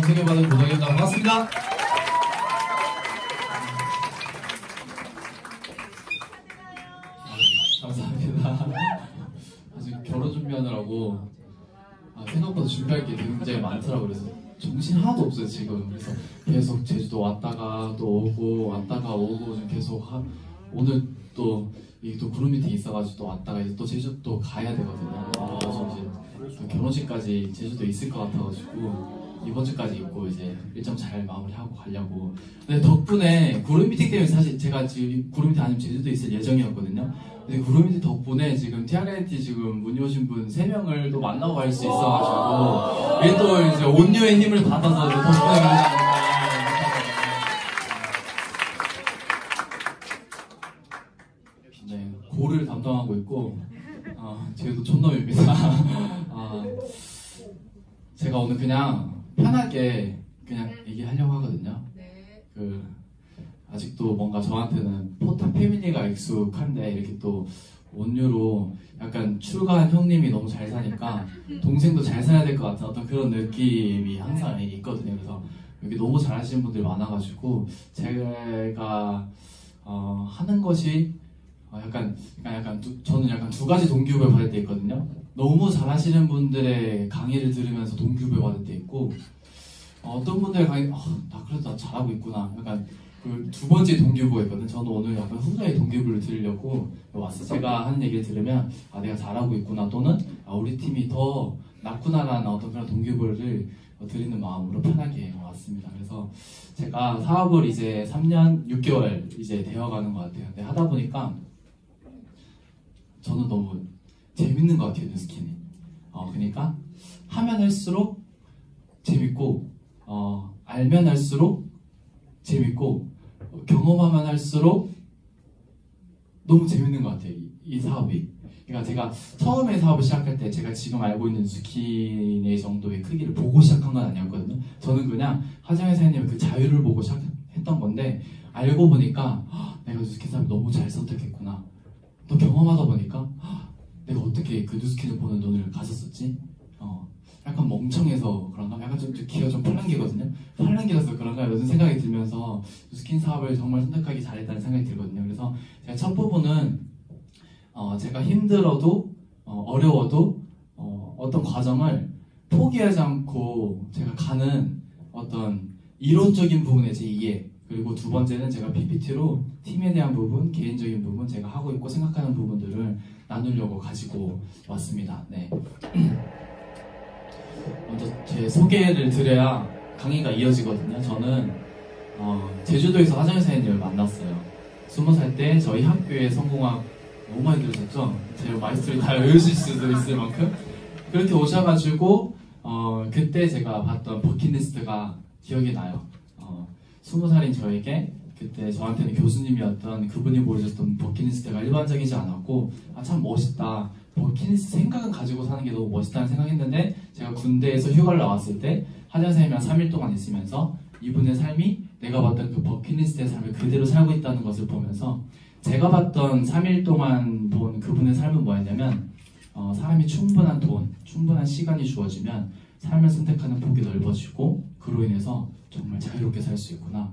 여러분 생겨받은 고정이었다. 반갑습니다. 감사합니다. 아직 결혼 준비하느라고 생각보다 준비할 게 굉장히 많더라고요. 그래서 정신 하나도 없어요 지금. 그래서 계속 제주도 왔다가 또 오고 왔다가 오고 좀 계속 오늘 또 그룹 미팅 있어가지고 또 왔다가 이제 또 제주도 가야 되거든요. 그래서 이제 결혼식까지 제주도 있을 것 같아가지고 이번 주까지 있고 이제 일정 잘 마무리하고 가려고. 근데 덕분에 그룹 미팅 때문에 사실 제가 지금 그룹 미팅 아니면 제주도 있을 예정이었거든요. 근데 그룹 미팅 덕분에 지금 TRNT 지금 문의 오신 분 3명을 또 만나고 갈 수 있어가지고 이게 또 이제 온유의 힘을 받아서 덕분에 네, 고를 담당하고 있고 제주도 촌놈입니다. 제가 오늘 그냥 편하게 그냥 얘기하려고 하거든요. 아직도 뭔가 저한테는 포탑 패밀리가 익숙한데 이렇게 또 온유로 약간 출가한 형님이 너무 잘 사니까 동생도 잘 살아야 될 것 같은 어떤 그런 느낌이 항상 있거든요. 그래서 여기 너무 잘하시는 분들이 많아가지고 제가 하는 것이 저는 약간 두 가지 동기부여 받을 때 있거든요. 너무 잘하시는 분들의 강의를 들으면서 동기부여 받을 때 있고 어떤 분들의 강의 나 그래도 나 잘하고 있구나 약간 그 두 번째 동기부여가 있거든요. 저는 오늘 약간 후자의 동기부여를 드리려고 왔어요. 제가 하는 얘기를 들으면 내가 잘하고 있구나 또는 우리 팀이 더 낫구나라는 어떤 그런 동기부여를 드리는 마음으로 편하게 왔습니다. 그래서 제가 사업을 이제 3년 6개월 이제 되어가는 것 같아요. 근데 하다 보니까 저는 너무 재밌는 것 같아요, 뉴스킨이. 그러니까 하면 할수록 재밌고 알면 할수록 재밌고 경험하면 할수록 너무 재밌는 것 같아요, 이 사업이. 그러니까 제가 처음에 사업을 시작할 때 제가 지금 알고 있는 뉴스킨의 정도의 크기를 보고 시작한 건 아니었거든요. 저는 그냥 하정혜 사장님의 그 자유를 보고 시작했던 건데 알고 보니까 내가 뉴스킨 사업을 너무 잘 선택했구나. 또 경험하다 보니까 내가 어떻게 그 뉴스킨을 보는 눈을 가졌었지? 약간 멍청해서 그런가? 약간 좀 기가 좀 팔랑기거든요. 팔랑기라서 그런가? 이런 생각이 들면서 뉴스킨 사업을 정말 선택하기 잘했다는 생각이 들거든요. 그래서 제가 첫 부분은 제가 힘들어도 어려워도 어떤 과정을 포기하지 않고 제가 가는 어떤 이론적인 부분의 제 이해, 그리고 두 번째는 제가 PPT로 팀에 대한 부분, 개인적인 부분, 제가 하고 있고 생각하는 부분들을 나누려고 가지고 왔습니다. 네. 먼저 제 소개를 드려야 강의가 이어지거든요. 저는 제주도에서 하정혜 사장님을 만났어요. 20살 때 저희 학교에 성공학 너무 많이 들으셨죠? 제 마이스터리 다 외우실 수도 있을 만큼 그렇게 오셔가지고 그때 제가 봤던 버킷리스트가 기억이 나요. 20살인 저에게 그때 저한테는 교수님이었던 그분이 보여줬던 버킷리스트가 일반적이지 않았고 참 멋있다. 버킷리스트 생각은 가지고 사는 게 너무 멋있다는 생각했는데 제가 군대에서 휴가를 나왔을 때 하정 선생님이랑 3일 동안 있으면서 이분의 삶이 내가 봤던 그 버킷리스트의 삶을 그대로 살고 있다는 것을 보면서 제가 봤던 3일 동안 본 그분의 삶은 뭐였냐면 사람이 충분한 돈, 충분한 시간이 주어지면 삶을 선택하는 폭이 넓어지고 그로 인해서 정말 자유롭게 살 수 있구나.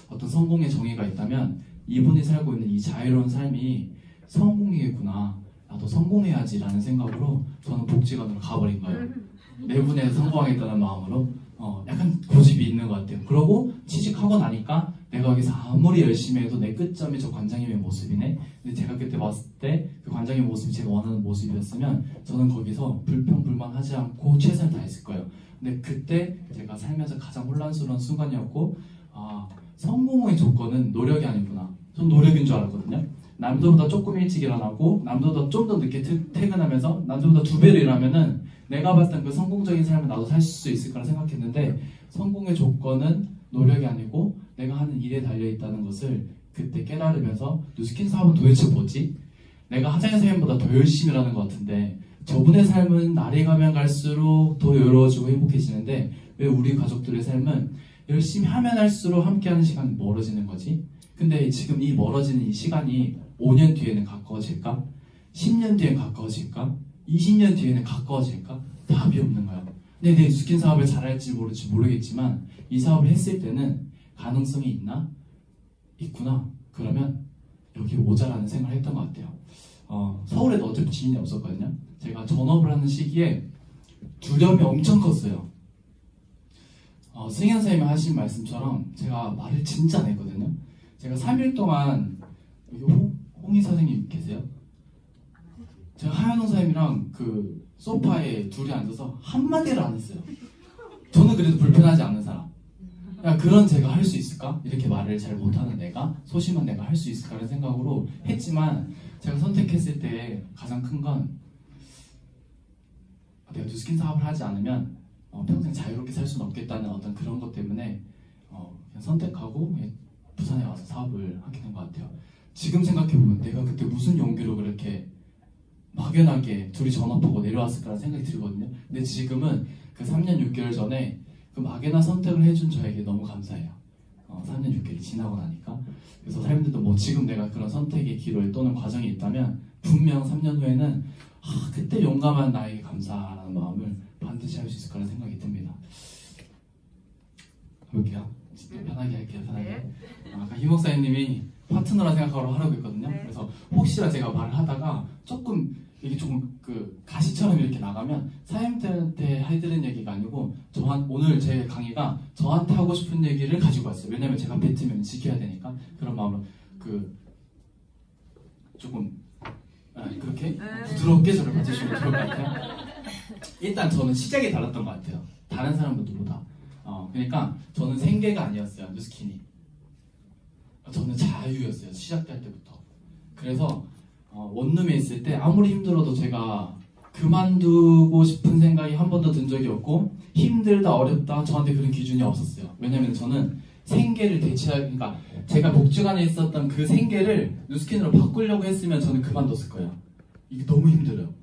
어떤 성공의 정의가 있다면 이분이 살고 있는 이 자유로운 삶이 성공이겠구나. 나도 성공해야지 라는 생각으로 저는 복지관으로 가버린 거예요. 내분에서 성공하겠다는 마음으로 약간 고집이 있는 것 같아요. 그러고 취직하고 나니까 내가 여기서 아무리 열심히 해도 내 끝점이 저 관장님의 모습이네. 근데 제가 그때 봤을 때 그 관장님의 모습이 제가 원하는 모습이었으면 저는 거기서 불평불만하지 않고 최선을 다했을 거예요. 근데 그때 제가 살면서 가장 혼란스러운 순간이었고 성공의 조건은 노력이 아니구나. 전 노력인 줄 알았거든요. 남들보다 조금 일찍 일어나고 남들보다 좀 더 늦게 퇴근하면서 남들보다 2배로 일하면은 내가 봤던 그 성공적인 삶을 나도 살 수 있을 거라 생각했는데 성공의 조건은 노력이 아니고 내가 하는 일에 달려있다는 것을 그때 깨달으면서 뉴스킨 사업은 도대체 뭐지? 내가 하정혜 선생님보다 더 열심히 일하는 것 같은데 저분의 삶은 날이 가면 갈수록 더 여유로워지고 행복해지는데 왜 우리 가족들의 삶은 열심히 하면 할수록 함께하는 시간이 멀어지는 거지? 근데 지금 이 멀어지는 이 시간이 5년 뒤에는 가까워질까? 10년 뒤엔 가까워질까? 20년 뒤에는 가까워질까? 답이 없는 거야. 내 뉴스킨 사업을 잘할지 모르겠지만 이 사업을 했을 때는 가능성이 있구나. 그러면 여기 오자라는 생각을 했던 것 같아요. 서울에도 어차피 지인이 없었거든요. 제가 전업을 하는 시기에 두려움이 엄청 컸어요. 승현 선생님이 하신 말씀처럼 제가 말을 진짜 안 했거든요. 제가 3일 동안 여기 홍희 선생님 계세요? 제가 하현웅 선생님이랑 그 소파에 둘이 앉아서 한마디를 안 했어요. 저는 그래도 불편하지 않는 사람. 야, 그런 제가 할 수 있을까? 이렇게 말을 잘 못하는 내가, 소심한 내가 할 수 있을까라는 생각으로 했지만 제가 선택했을 때 가장 큰 건 내가 뉴스킨 사업을 하지 않으면 평생 자유롭게 살 수는 없겠다는 어떤 그런 것 때문에 그냥 선택하고 그냥 부산에 와서 사업을 하게 된 것 같아요. 지금 생각해보면 내가 그때 무슨 용기로 그렇게 막연하게 둘이 전업하고 내려왔을까라는 생각이 들거든요. 근데 지금은 그 3년 6개월 전에 그 막연한 선택을 해준 저에게 너무 감사해요. 3년 6개월이 지나고 나니까. 그래서 사람들도 뭐 지금 내가 그런 선택의 기로에 또는 과정이 있다면 분명 3년 후에는 그때 용감한 나에게 감사라는 마음을 반드시 할 수 있을 거라는 생각이 듭니다. 볼게요. 편하게 할게요. 편하게. 아까 희 목사님이 파트너라 생각하고 하라고 했거든요. 그래서 혹시나 제가 말을 하다가 조금 이게 조금 그 가시처럼 이렇게 나가면 사람들한테 해드리는 얘기가 아니고 오늘 제 강의가 저한테 하고 싶은 얘기를 가지고 왔어요. 왜냐면 제가 뱉으면 지켜야 되니까. 그런 마음으로 조금 그렇게 부드럽게 저를 봐주시면 좋을 것 같아요. 일단 저는 시작이 달랐던 것 같아요. 다른 사람들보다. 그러니까 저는 생계가 아니었어요. 뉴스킨이. 저는 자유였어요. 시작할 때부터. 그래서 원룸에 있을 때 아무리 힘들어도 제가 그만두고 싶은 생각이 한 번도 든 적이 없고 힘들다 어렵다 저한테 그런 기준이 없었어요. 왜냐면 저는 생계를 그러니까 제가 복지관에 있었던 그 생계를 뉴스킨으로 바꾸려고 했으면 저는 그만뒀을 거예요. 이게 너무 힘들어요.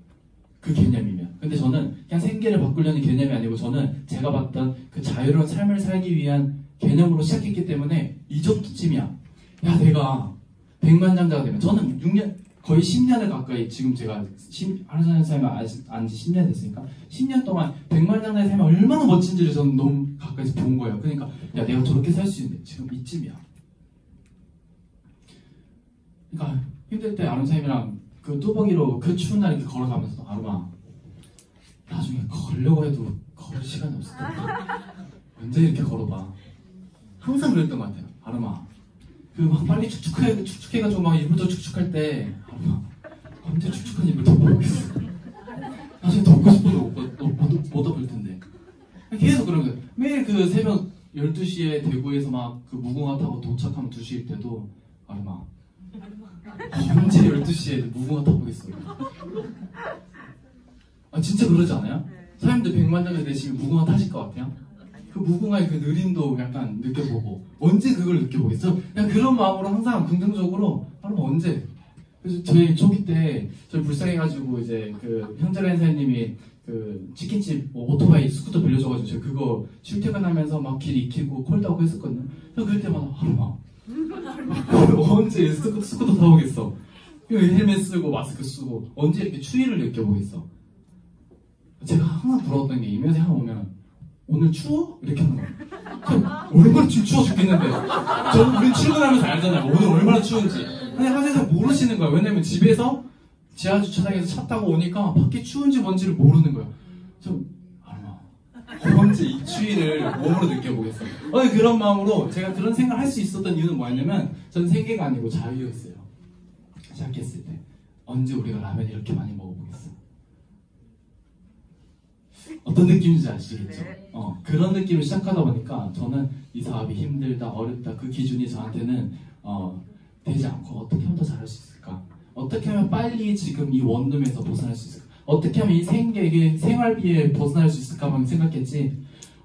그 개념이면. 근데 저는 그냥 생계를 바꾸려는 개념이 아니고 저는 제가 봤던 그 자유로운 삶을 살기 위한 개념으로 시작했기 때문에 이 정도쯤이야. 야, 내가 백만장자가 되면 저는 6년 거의 10년을 가까이 지금 제가 하루살이 삶을 안지 10년 됐으니까 10년 동안 백만장자의 삶이 얼마나 멋진지를 저는 너무 가까이서 본 거예요. 그러니까 야, 내가 저렇게 살 수 있는데 지금 이쯤이야. 그러니까 힘들 때 아름 선생님이랑 그 뚜벅이로 그 추운 날 이렇게 걸어가면서 아름아 나중에 걸려고 해도 걸을 시간이 없을 텐데 언제 이렇게 걸어봐. 항상 그랬던 것 같아요. 아름아 그 막 빨리 축축해가지고 막 이불도 축축할 때 아름아 언제 축축한 이불 덮어보겠어. 나중에 덮고 싶어도 못 덮을 텐데. 계속 그런 거예요. 매일 그 새벽 12시에 대구에서 막 그 무궁화 타고 도착하면 2시일 때도 아름아 언제 12시에 무궁화 타보겠어. 진짜 그러지 않아요? 사람들 100만장자 되시면 무궁화 타실 것 같아요? 그 무궁화의 그 느림도 약간 느껴보고 언제 그걸 느껴보겠어? 그냥 그런 마음으로 항상 긍정적으로 하루 언제? 그래서 저희 초기 때 저희 불쌍해가지고 이제 그 현재라 선생님이 그 치킨집 오토바이 스쿠터 빌려줘가지고 제가 그거 출퇴근하면서 막 길 익히고 콜드하고 했었거든요. 그래서 그럴 때마다 하루마 언제 스쿠터 타보겠어? 헬멧 쓰고 마스크 쓰고 언제 이렇게 추위를 느껴보겠어? 제가 항상 부러웠던 게 이면세 한 오면 오늘 추워? 이렇게 하는 거예요. 얼마나 지금 추워 죽겠는데 우린 출근하면서 알잖아요. 오늘 얼마나 추운지. 근데 항상 모르시는 거예요. 왜냐면 집에서 지하 주차장에서 차 타고 오니까 밖에 추운지 뭔지를 모르는 거예요. 언제 이 추위를 몸으로 느껴보겠어. 그런 마음으로 제가 그런 생각을 할 수 있었던 이유는 뭐였냐면 저는 생계가 아니고 자유였어요. 시작했을 때 언제 우리가 라면 이렇게 많이 먹어보겠어. 어떤 느낌인지 아시겠죠? 그런 느낌을 시작하다 보니까 저는 이 사업이 힘들다 어렵다 그 기준이 저한테는 되지 않고 어떻게 하면 더 잘할 수 있을까? 어떻게 하면 빨리 지금 이 원룸에서 벗어날 수 있을까? 어떻게 하면 이 생계의 생활비에 벗어날 수 있을까만 생각했지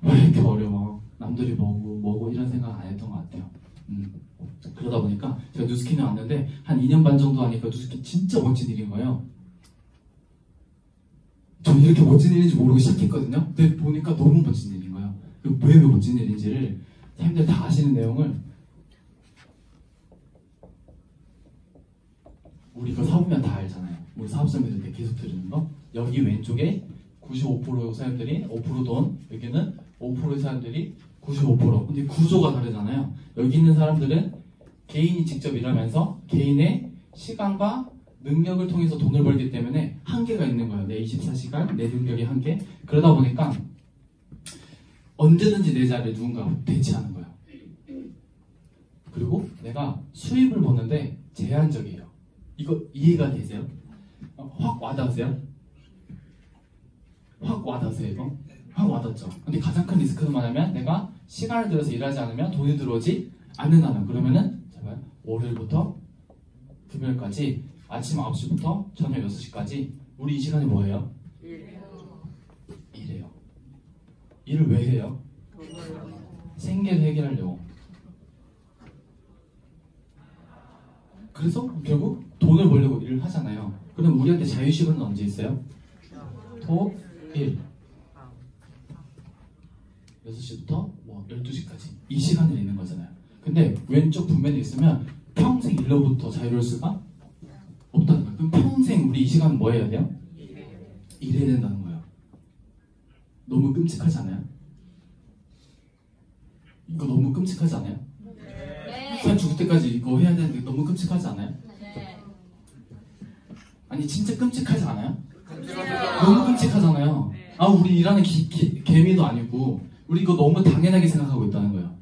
왜 이렇게 어려워? 남들이 뭐고 이런 생각 안 했던 것 같아요. 그러다 보니까 제가 뉴스킨에 왔는데 한 2년 반 정도 하니까 뉴스킨 진짜 멋진 일인 거예요. 저는 이렇게 멋진 일인지 모르고 시작했거든요. 근데 보니까 너무 멋진 일인 거예요. 왜 멋진 일인지를 사람들 다 아시는 내용을 우리 그 사보면 다 알잖아요. 우리 사업자님들 계속 들으는 거. 여기 왼쪽에 95% 사람들이 5% 돈, 여기는 5%의 사람들이 95%. 근데 구조가 다르잖아요. 여기 있는 사람들은 개인이 직접 일하면서 개인의 시간과 능력을 통해서 돈을 벌기 때문에 한계가 있는 거예요. 내 24시간, 내 능력의 한계. 그러다 보니까 언제든지 내 자리에 누군가 대체하는 거예요. 그리고 내가 수입을 보는데 제한적이에요. 이거 이해가 되세요? 확 와닿으세요? 확 와닿으세요 이거? 확 와닿죠? 근데 가장 큰 리스크는 뭐냐면 내가 시간을 들여서 일하지 않으면 돈이 들어오지 않는다는. 그러면은 제발 월요일부터 금요일까지 아침 9시부터 저녁 6시까지 우리 이 시간이 뭐예요? 일해요. 일을 왜 해요? 생계를 해결하려고. 그래서 결국 돈을 벌려고 일을 하잖아요. 그럼 우리한테 자유시간은 언제 있어요? 토, 일 6시부터 뭐 12시까지 이 시간을 있는 거잖아요. 근데 왼쪽 분면에 있으면 평생 일로부터 자유로울 수가 없다는 거예요. 그럼 평생 우리 이 시간은 뭐 해야 돼요? 일해야 된다는 거예요. 너무 끔찍하지 않아요? 이거 너무 끔찍하지 않아요? 살 죽을 때까지 이거 해야 되는데 너무 끔찍하지 않아요? 아니 진짜 끔찍하지 않아요? 너무 끔찍하잖아요. 아 우리 일하는 개미도 아니고 우리 이거 너무 당연하게 생각하고 있다는 거예요.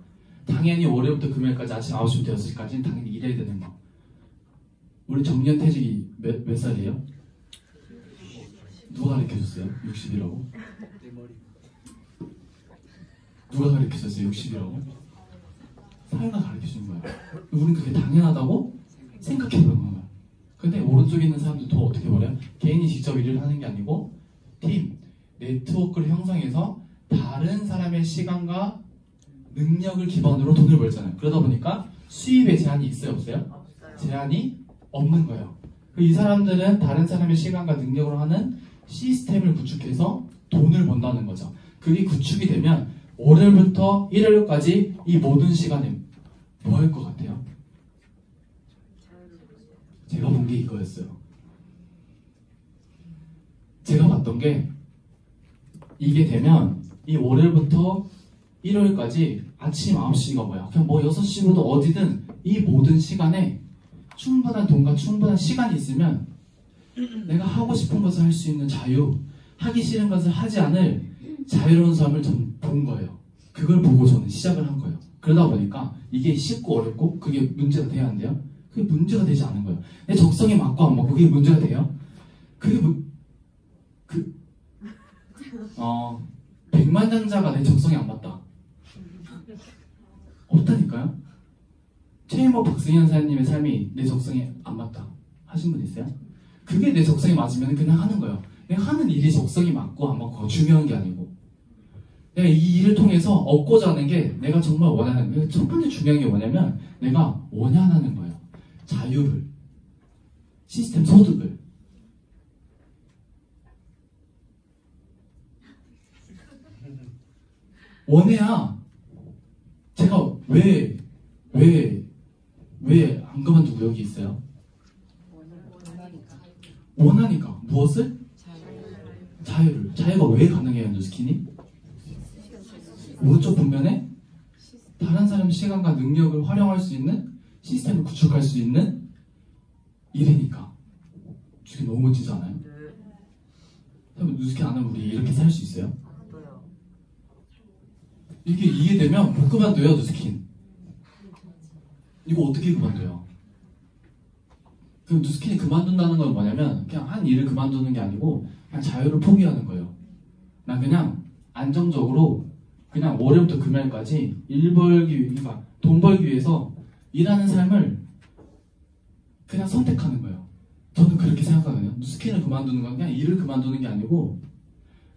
당연히 월요일부터 금요일까지 아침 9시부터 6시까지는 당연히 일해야 되는 거. 우리 정년퇴직이 몇 살이에요? 누가 가르쳐줬어요? 60이라고? 누가 가르쳐줬어요? 60이라고? 사회가 가르쳐준 거예요. 우린 그게 당연하다고 생각해보는 거예요. 근데 오른쪽에 있는 사람들도 어떻게 버려요? 개인이 직접 일을 하는 게 아니고 팀, 네트워크를 형성해서 다른 사람의 시간과 능력을 기반으로 돈을 벌잖아요. 그러다 보니까 수입에 제한이 있어요? 없어요? 제한이 없는 거예요. 이 사람들은 다른 사람의 시간과 능력으로 하는 시스템을 구축해서 돈을 번다는 거죠. 그게 구축이 되면 월요일부터 일요일까지 이 모든 시간에 뭐 할 것 같아요? 제가 본 게 이거였어요. 제가 봤던 게 이게 되면 이 월요일부터 일요일까지 아침 9시가 뭐야? 그냥 뭐 6시부터 어디든 이 모든 시간에 충분한 돈과 충분한 시간이 있으면 내가 하고 싶은 것을 할 수 있는 자유, 하기 싫은 것을 하지 않을 자유로운 삶을 전 본 거예요. 그걸 보고 저는 시작을 한 거예요. 그러다 보니까 이게 쉽고 어렵고 그게 문제가 돼야 한대요. 그게 문제가 되지 않은 거예요. 내 적성에 맞고 안 맞고 그게 문제가 돼요? 그게 백만장자가 내 적성에 안 맞다. 없다니까요? 최인복 박승현 사장님의 삶이 내 적성에 안 맞다 하신 분 있어요? 그게 내 적성에 맞으면 그냥 하는 거예요. 내가 하는 일이 적성이 맞고 안 맞고 중요한 게 아니고 내가 이 일을 통해서 얻고자 하는 게 내가 정말 원하는 게 첫 번째 중요한 게 뭐냐면 내가 원하는 거예요. 자유를, 시스템 소득을. 원해야 제가 왜 안 그만두고 여기 있어요? 원하니까. 무엇을? 자유를. 자유가 왜 가능해요, 누스키니? 오른쪽 분면에 다른 사람의 시간과 능력을 활용할 수 있는 시스템을 구축할 수 있는 일이니까. 이게 너무 멋지지 않아요? 누스키 안 하면 우리 이렇게 살 수 있어요? 이게 이해되면 못 그만둬요, 누스킨. 이거 어떻게 그만둬요? 그럼 누스킨이 그만둔다는 건 뭐냐면 그냥 한 일을 그만두는 게 아니고 그냥 자유를 포기하는 거예요. 난 그냥 안정적으로 그냥 월요일부터 금요일까지 그러니까 돈 벌기 위해서 일하는 삶을 그냥 선택하는 거예요. 저는 그렇게 생각하거든요. 누스킨을 그만두는 건 그냥 일을 그만두는 게 아니고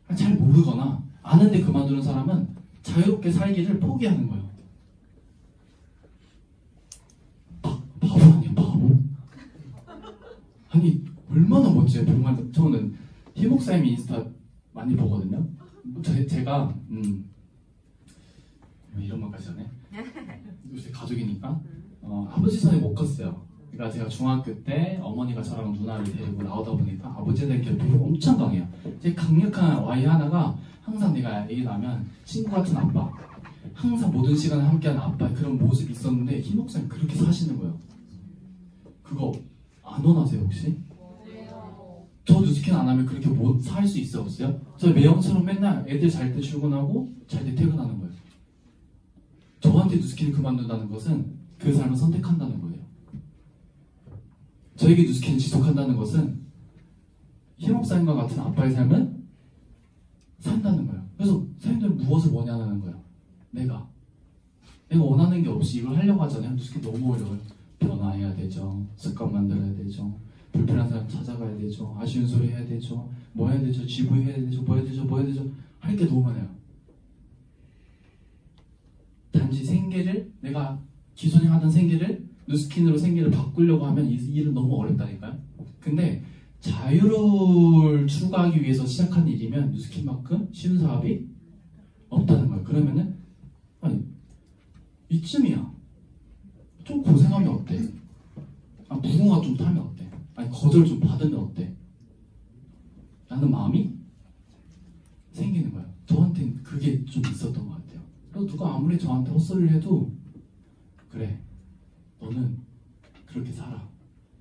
그냥 잘 모르거나 아는데 그만두는 사람은 자유롭게 살기를 포기하는 거예요. 바보 아니야, 바보? 아니, 얼마나 멋져요, 정말. 저는 희목사님 인스타 많이 보거든요. 제가, 이런 것까지 하네. 요새 가족이니까, 아버지 손에 못 컸어요. 그러니까 제가 중학교 때 어머니가 저랑 누나를 데리고 나오다 보니까 아버지에 대한 결핍이 엄청 강해요. 제 강력한 와이 하나가 항상 내가 애기 나면 친구 같은 아빠, 항상 모든 시간을 함께하는 아빠의 그런 모습이 있었는데 김 목사님 그렇게 사시는 거예요. 그거 안 원하세요 혹시? 저 뉴스킨 안 하면 그렇게 못 살 수 있어요 없어요? 저 매형처럼 맨날 애들 잘 때 출근하고 잘 때 퇴근하는 거예요. 저한테 뉴스킨을 그만둔다는 것은 그 삶을 선택한다는 거예요. 저에게 뉴스킨을 지속한다는 것은 희목사님과 같은 아빠의 삶을 산다는 거예요. 그래서 사람들은 무엇을 원하는 거예요? 내가 원하는 게 없이 이걸 하려고 하잖아요. 뉴스킨 너무 어려워요. 변화해야 되죠. 습관 만들어야 되죠. 불편한 사람 찾아가야 되죠. 아쉬운 소리 해야 되죠. 뭐 해야 되죠. GV 해야 되죠. 뭐 해야 되죠. 뭐 해야 되죠. 할 게 너무 많아요. 단지 생계를 내가 기존에 하던 생계를 뉴스킨으로 생계를 바꾸려고 하면 이 일은 너무 어렵다니까요. 근데 자유를 추구하기 위해서 시작한 일이면 뉴스킨만큼 쉬운 사업이 없다는 거예요. 그러면은 아니 이쯤이야. 좀 고생하면 어때? 무궁화 좀 타면 어때? 아니 거절 좀 받으면 어때? 라는 마음이 생기는 거예요. 저한테는 그게 좀 있었던 것 같아요. 그래서 누가 아무리 저한테 헛소리를 해도 그래 너는 그렇게 살아.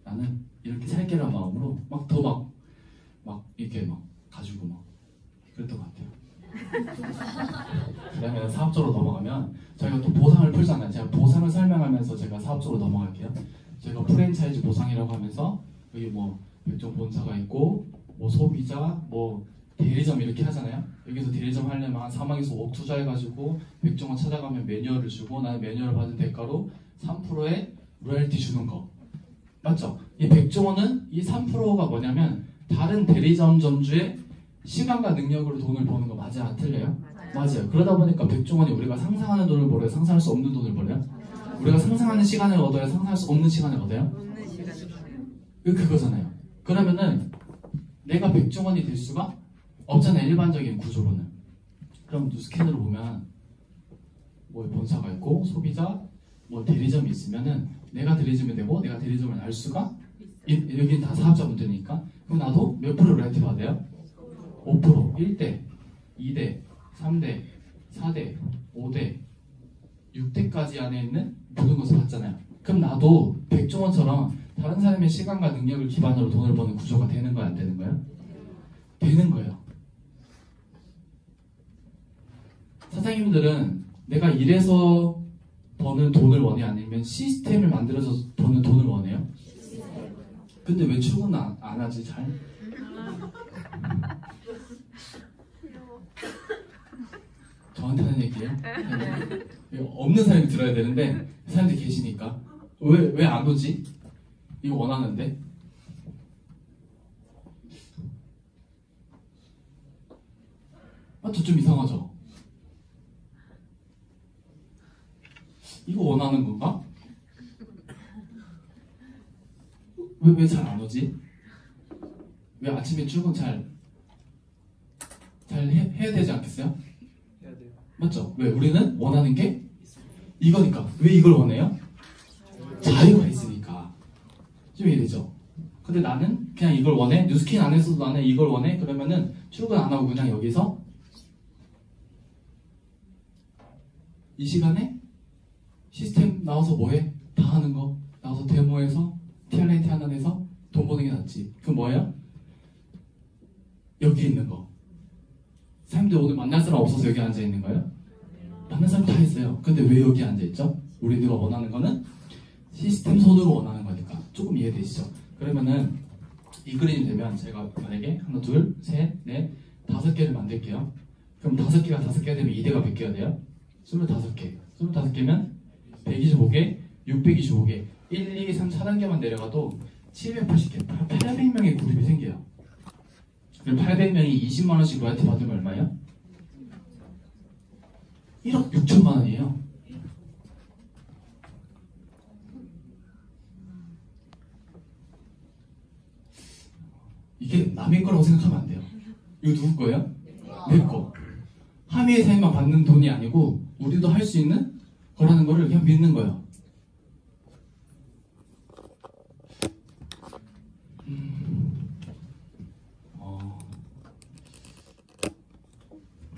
나는 이렇게 살게란 마음으로 막 더 막 이렇게 막 가지고 막 그랬던 것 같아요. 그 다음에 사업적으로 넘어가면 저희가 또 보상을 풀잖아요. 제가 보상을 설명하면서 제가 사업적으로 넘어갈게요. 저희가 프랜차이즈 보상이라고 하면서 여기 뭐 백종 본사가 있고 뭐 소비자 뭐 대리점 이렇게 하잖아요. 여기서 대리점 하려면 한 4억에서 5억 투자해가지고 백종원 찾아가면 매뉴얼을 주고 나는 매뉴얼을 받은 대가로 3%의 로열티 주는 거 맞죠? 이 백종원은 이 3%가 뭐냐면 다른 대리점 점주의 시간과 능력으로 돈을 버는 거 맞아요? 틀려요? 맞아요. 그러다 보니까 백종원이 우리가 상상하는 돈을 벌어요? 상상할 수 없는 돈을 벌어요? 우리가 상상하는 시간을 얻어요? 상상할 수 없는 시간을 얻어요? 그거잖아요. 그러면은 내가 백종원이 될 수가 없잖아요. 일반적인 구조로는. 그럼 뉴스캔으로 보면 뭐 본사가 있고 소비자 뭐 대리점이 있으면은 내가 대리점이 되고 내가 대리점을 알 수가 여기는 다 사업자분들이니까 그럼 나도 몇 프로 로열티 받아요? 5%, 1대, 2대, 3대, 4대, 5대, 6대까지 안에 있는 모든 것을 받잖아요. 그럼 나도 백종원처럼 다른 사람의 시간과 능력을 기반으로 돈을 버는 구조가 되는 거야, 안 되는 거야? 되는 거예요. 사장님들은 내가 일해서 버는 돈을 원해? 아니면 시스템을 만들어서 버는 돈을 원해요? 근데 왜 출근 안 하지, 잘? 저한테 하는 얘기예요? 없는 사람이 들어야 되는데 사람들이 계시니까 왜 안 오지? 이거 원하는데 맞죠? 좀 이상하죠? 이거 원하는 건가? 왜 잘 안 오지? 왜 아침에 출근 잘 해야 되지 않겠어요? 해야 돼요. 맞죠? 왜? 우리는 원하는 게 이거니까. 왜 이걸 원해요? 자유가 있으니까. 좀 이래죠? 근데 나는 그냥 이걸 원해? 뉴스킨 안에서도 나는 이걸 원해? 그러면은 출근 안 하고 그냥 여기서 이 시간에 시스템 나와서 뭐해? 다 하는 거. 나와서 데모해서 티알렌티 하나 내서 돈 버는 게 낫지. 그럼 뭐예요? 여기 있는 거. 사람들 오늘 만날 사람 없어서 여기 앉아 있는 거예요? 만날 사람 다 있어요. 근데 왜 여기 앉아 있죠? 우리들가 원하는 거는 시스템 손으로 원하는 거니까. 조금 이해되시죠? 그러면은 이 그림이 되면 제가 만약에 하나, 둘, 셋, 넷, 5개를 만들게요. 그럼 5개가 5개가 되면 2대가 몇 개가 돼요? 25개. 25개면 125개, 625개, 1, 2, 3, 4단계만 내려가도 780개, 800명의 그룹이 생겨요. 그럼 800명이 20만원씩 로열티 받으면 얼마예요? 1억 6천만 원이에요. 이게 남의 거라고 생각하면 안 돼요. 이거 누구 거예요? 내 거. 함의의 사람만 받는 돈이 아니고 우리도 할 수 있는 거라는 거를 그냥 믿는 거예요.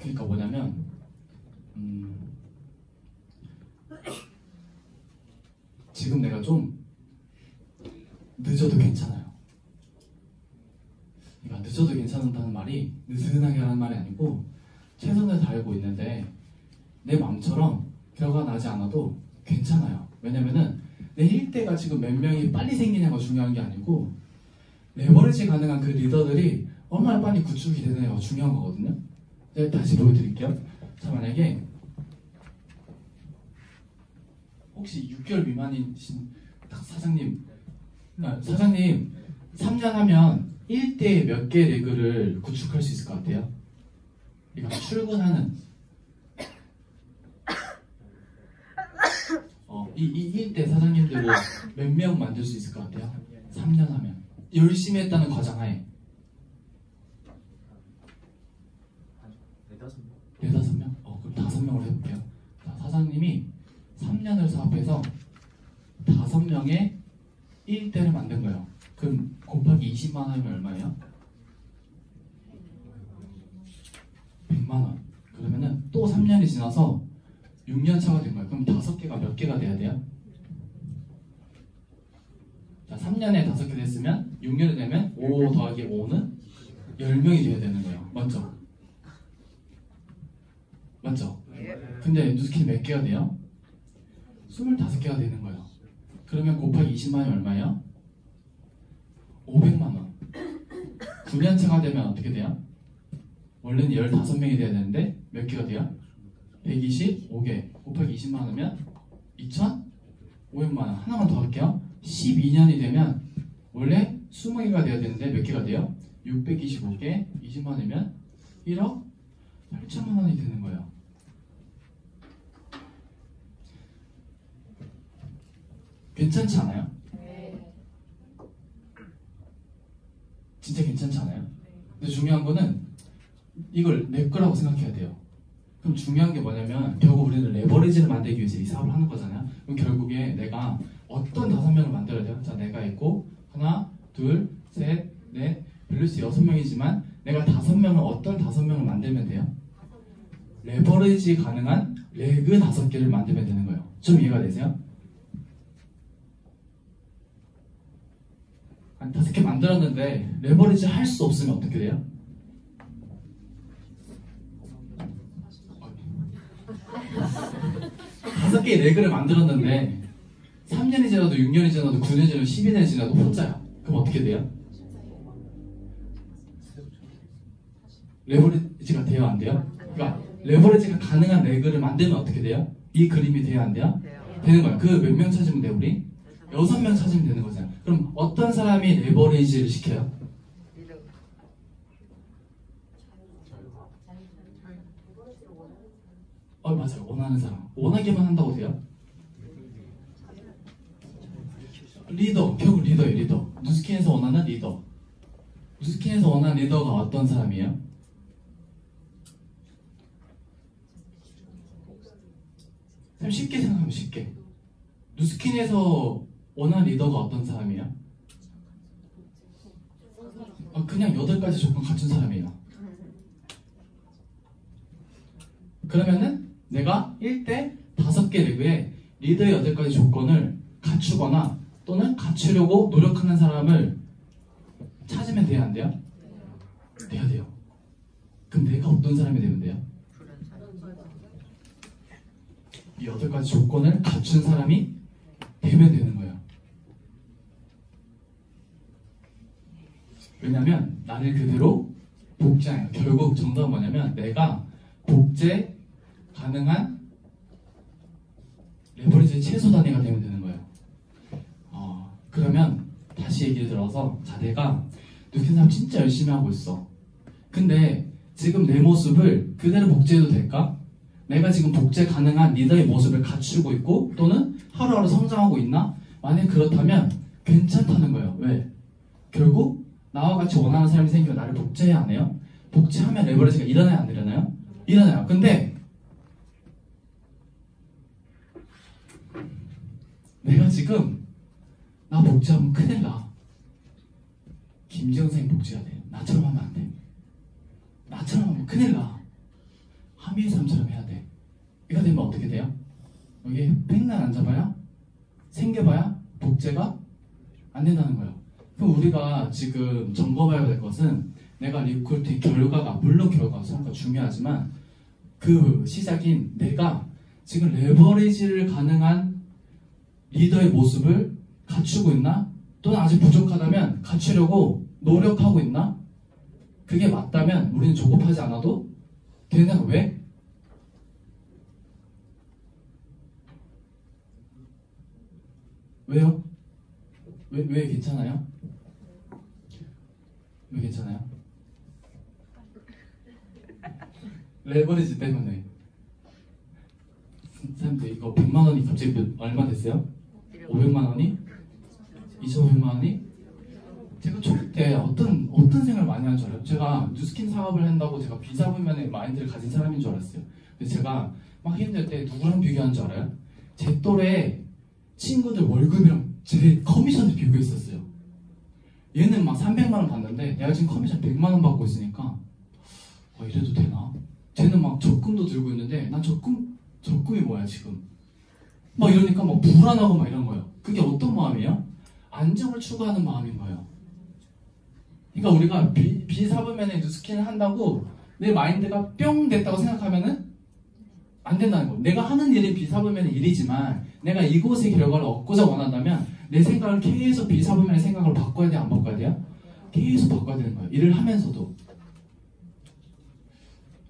그러니까 뭐냐면 지금 내가 좀 늦어도 괜찮아요. 그러니까 늦어도 괜찮다는 말이 느슨하게 하는 말이 아니고 최선을 다하고 있는데 내 마음처럼 결과가 나지 않아도 괜찮아요. 왜냐면은 내 일대가 지금 몇 명이 빨리 생기냐가 중요한 게 아니고 레버리지 가능한 그 리더들이 얼마나 빨리 구축이 되느냐가 중요한 거거든요. 네, 다시 보여드릴게요. 자, 만약에 혹시 6개월 미만이신 사장님 3년 하면 1대에 몇 개 레그를 구축할 수 있을 것 같아요? 그러니까 출근하는 이 1대 사장님들을 몇 명 만들 수 있을 것 같아요? 3년 하면 열심히 했다는 과정하에 4-5명? 그럼 5명으로 해볼게요. 자, 사장님이 3년을 사업해서 5명의 1대를 만든 거예요. 그럼 곱하기 20만 원 하면 얼마예요? 100만 원. 그러면은 또 3년이 지나서 6년 차가 된 거예요. 그럼 5개가 몇 개가 돼야 돼요? 자, 3년에 5개 됐으면 6년이 되면 5 더하기 5는 10명이 돼야 되는 거예요. 맞죠? 맞죠? 근데 누스킨 몇 개가 돼요? 25개가 되는 거예요. 그러면 곱하기 20만 원이 얼마예요? 500만 원. 9년 차가 되면 어떻게 돼요? 원래는 15명이 돼야 되는데 몇 개가 돼요? 125개 곱하기 20만 원이면 2,500만 원. 하나만 더 할게요. 12년이 되면 원래 20개가 돼야 되는데 몇 개가 돼요? 625개 20만 원이면 1억 8천만 원이 되는 거예요. 괜찮지 않아요? 진짜 괜찮지 않아요? 근데 중요한 거는 이걸 내 거라고 생각해야 돼요. 그럼 중요한 게 뭐냐면 결국 우리는 레버리지를 만들기 위해서 이 사업을 하는 거잖아요. 그럼 결국에 내가 어떤 5명을 만들어야 돼요? 자, 내가 있고 하나, 둘, 셋, 넷, 밸류스 6명이지만 내가 5명을 어떤 5명을 만들면 돼요? 레버리지 가능한 레그 5개를 만들면 되는 거예요. 좀 이해가 되세요? 한 5개 만들었는데 레버리지 할 수 없으면 어떻게 돼요? 5개의 레그를 만들었는데 3년이 지나도 6년이 지나도 9년이 지나도 12년이 지나도 혼자야. 그럼 어떻게 돼요? 레버리지가 돼요? 안 돼요? 그러니까 레버리지가 가능한 레그를 만들면 어떻게 돼요? 이 그림이 돼요? 안 돼요? 되는 거예요. 그 몇 명 찾으면 돼요? 우리? 6명 찾으면 되는 거잖아요. 그럼 어떤 사람이 레버리지를 시켜요? 맞아요. 원하는 사람. 원하기만 한다고 돼요? 리더. 결국 리더예요. 리더. 누스킨에서 원하는 리더. 누스킨에서 원하는 리더가 어떤 사람이에요? 쉽게 생각하면 쉽게. 누스킨에서 원하는 리더가 어떤 사람이에요? 그냥 8가지 조건 갖춘 사람이에요. 그러면은 내가 1대 5개 리그에 리더의 8가지 조건을 갖추거나 또는 갖추려고 노력하는 사람을 찾으면 돼야 안 돼요? 돼야 돼요. 그럼 내가 어떤 사람이 되면 돼요? 이 8가지 조건을 갖춘 사람이 되면 되는 거예요. 왜냐면 나를 그대로 복제해요. 결국 정답은 뭐냐면 내가 복제 가능한 레버리지 최소 단위가 되면 되는 거예요. 그러면 다시 얘기를 들어서 자, 내가 누스킨 사업 진짜 열심히 하고 있어. 근데 지금 내 모습을 그대로 복제해도 될까? 내가 지금 복제 가능한 리더의 모습을 갖추고 있고 또는 하루하루 성장하고 있나? 만약 그렇다면 괜찮다는 거예요. 왜? 결국 나와 같이 원하는 사람이 생기면 나를 복제해야 안 해요? 복제하면 레버리지가 일어나요? 안 일어나요? 일어나요. 근데 내가 지금 나 복제하면 큰일 나. 김지영 선생님 복제해야 돼. 나처럼 하면 안 돼. 나처럼 하면 큰일 나. 3위 3처럼 해야 돼. 이거 되면 어떻게 돼요? 여기 백날 앉아봐야 생겨봐야 복제가 안 된다는 거예요. 그럼 우리가 지금 점검해야 될 것은 내가 리크루팅 결과가 물론 결과가 성과 중요하지만 그 시작인 내가 지금 레버리지를 가능한 리더의 모습을 갖추고 있나? 또는 아직 부족하다면 갖추려고 노력하고 있나? 그게 맞다면 우리는 조급하지 않아도 되는. 왜? 왜요? 왜 괜찮아요? 왜 괜찮아요? 레버리지 때문에. 사람들 이거 100만 원이 갑자기 얼마 됐어요? 500만 원이? 2,500만 원이? 제가 초기 때 어떤 생각을 많이 한 줄 알아요? 제가 뉴스킨 사업을 한다고 제가 비자분면의 마인드를 가진 사람인 줄 알았어요. 근데 제가 막 힘들 때 누구랑 비교한 줄 알아요? 제 또래 친구들 월급이랑 제 커미션을 비교했었어요. 얘는 막 300만 원 받는데 내가 지금 커미션 100만 원 받고 있으니까 이래도 되나? 쟤는 막 적금도 들고 있는데 난 적금이 뭐야 지금? 막 이러니까 막 불안하고 막 이런 거예요. 그게 어떤 마음이에요? 안정을 추구하는 마음인 거예요. 그러니까 우리가 비사분면의 뉴스킨을 한다고 내 마인드가 뿅 됐다고 생각하면은 안 된다는 거예요. 내가 하는 일이 비사분면의 일이지만 내가 이곳의 결과를 얻고자 원한다면 내 생각을 계속 비사분면의 생각으로 바꿔야 돼요? 안 바꿔야 돼요? 계속 바꿔야 되는 거예요. 일을 하면서도.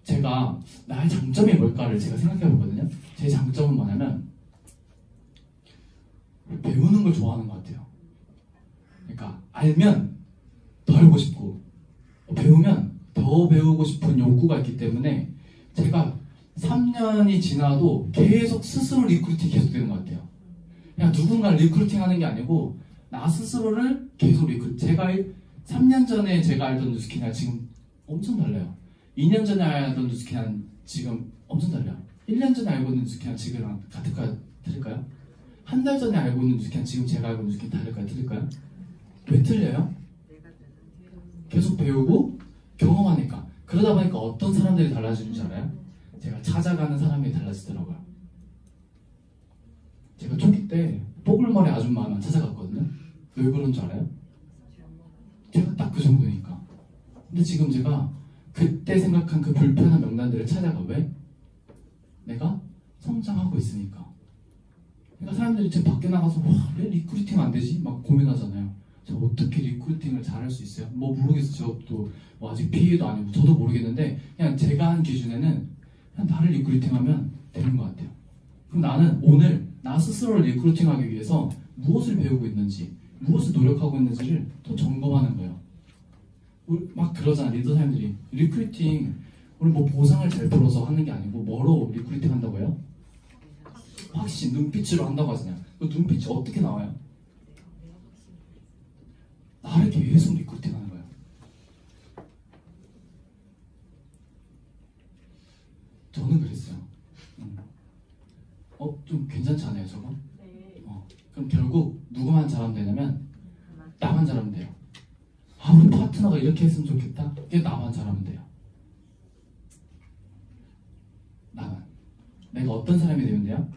제가 나의 장점이 뭘까를 제가 생각해 보거든요. 제 장점은 뭐냐면 배우는 걸 좋아하는 것 같아요. 그러니까 알면 더 알고 싶고 배우면 더 배우고 싶은 욕구가 있기 때문에 제가 3년이 지나도 계속 스스로 리크루팅 계속 되는 것 같아요. 그냥 누군가를 리크루팅 하는 게 아니고 나 스스로를 계속 제가 3년 전에 제가 알던 뉴스킨이랑 지금 엄청 달라요. 2년 전에 알던 뉴스킨이랑 지금 엄청 달라요. 1년 전에 알고 있는 뉴스킨이랑 지금랑 같을까요? 틀릴까요? 한 달 전에 알고 있는 뉴스킨이랑 지금 제가 알고 있는 뉴스킨 다를까요? 틀릴까요? 왜 틀려요? 계속 배우고 경험하니까. 그러다 보니까 어떤 사람들이 달라지는 줄 알아요? 제가 찾아가는 사람이 달라지더라고요. 제가 초기 때 뽀글머리 아줌마만 찾아갔거든요. 왜 그런 줄 알아요? 제가 딱 그 정도니까. 근데 지금 제가 그때 생각한 그 불편한 명단들을 찾아가. 왜? 내가 성장하고 있으니까. 그러니까 사람들이 지금 밖에 나가서 왜 리크루팅 안 되지? 막 고민하잖아요. 제가 어떻게 리크루팅을 잘할 수 있어요? 뭐 모르겠어요. 저도 뭐 아직 PA도 아니고 저도 모르겠는데 그냥 제가 한 기준에는 그냥 나를 리크루팅하면 되는 것 같아요. 그럼 나는 오늘 나 스스로를 리크루팅하기 위해서 무엇을 배우고 있는지 무엇을 노력하고 있는지를 또 점검하는 거예요. 우리 막 그러잖아. 리더 사람들이 리크루팅 우리 뭐 보상을 잘 들어서 하는 게 아니고 뭐로 리크루팅 한다고요? 확실히 눈빛으로 한다고 하잖아요. 그 눈빛이 어떻게 나와요? 나를 계속 리크루팅 하는 거예요. 저는 그랬어요. 좀 괜찮지 않아요, 저거? 네. 그럼 결국 누구만 잘하면 되냐면 나만 잘하면 돼요. 우리 파트너가 이렇게 했으면 좋겠다. 이게 나만 잘하면 돼요. 나만. 내가 어떤 사람이 되면 돼요?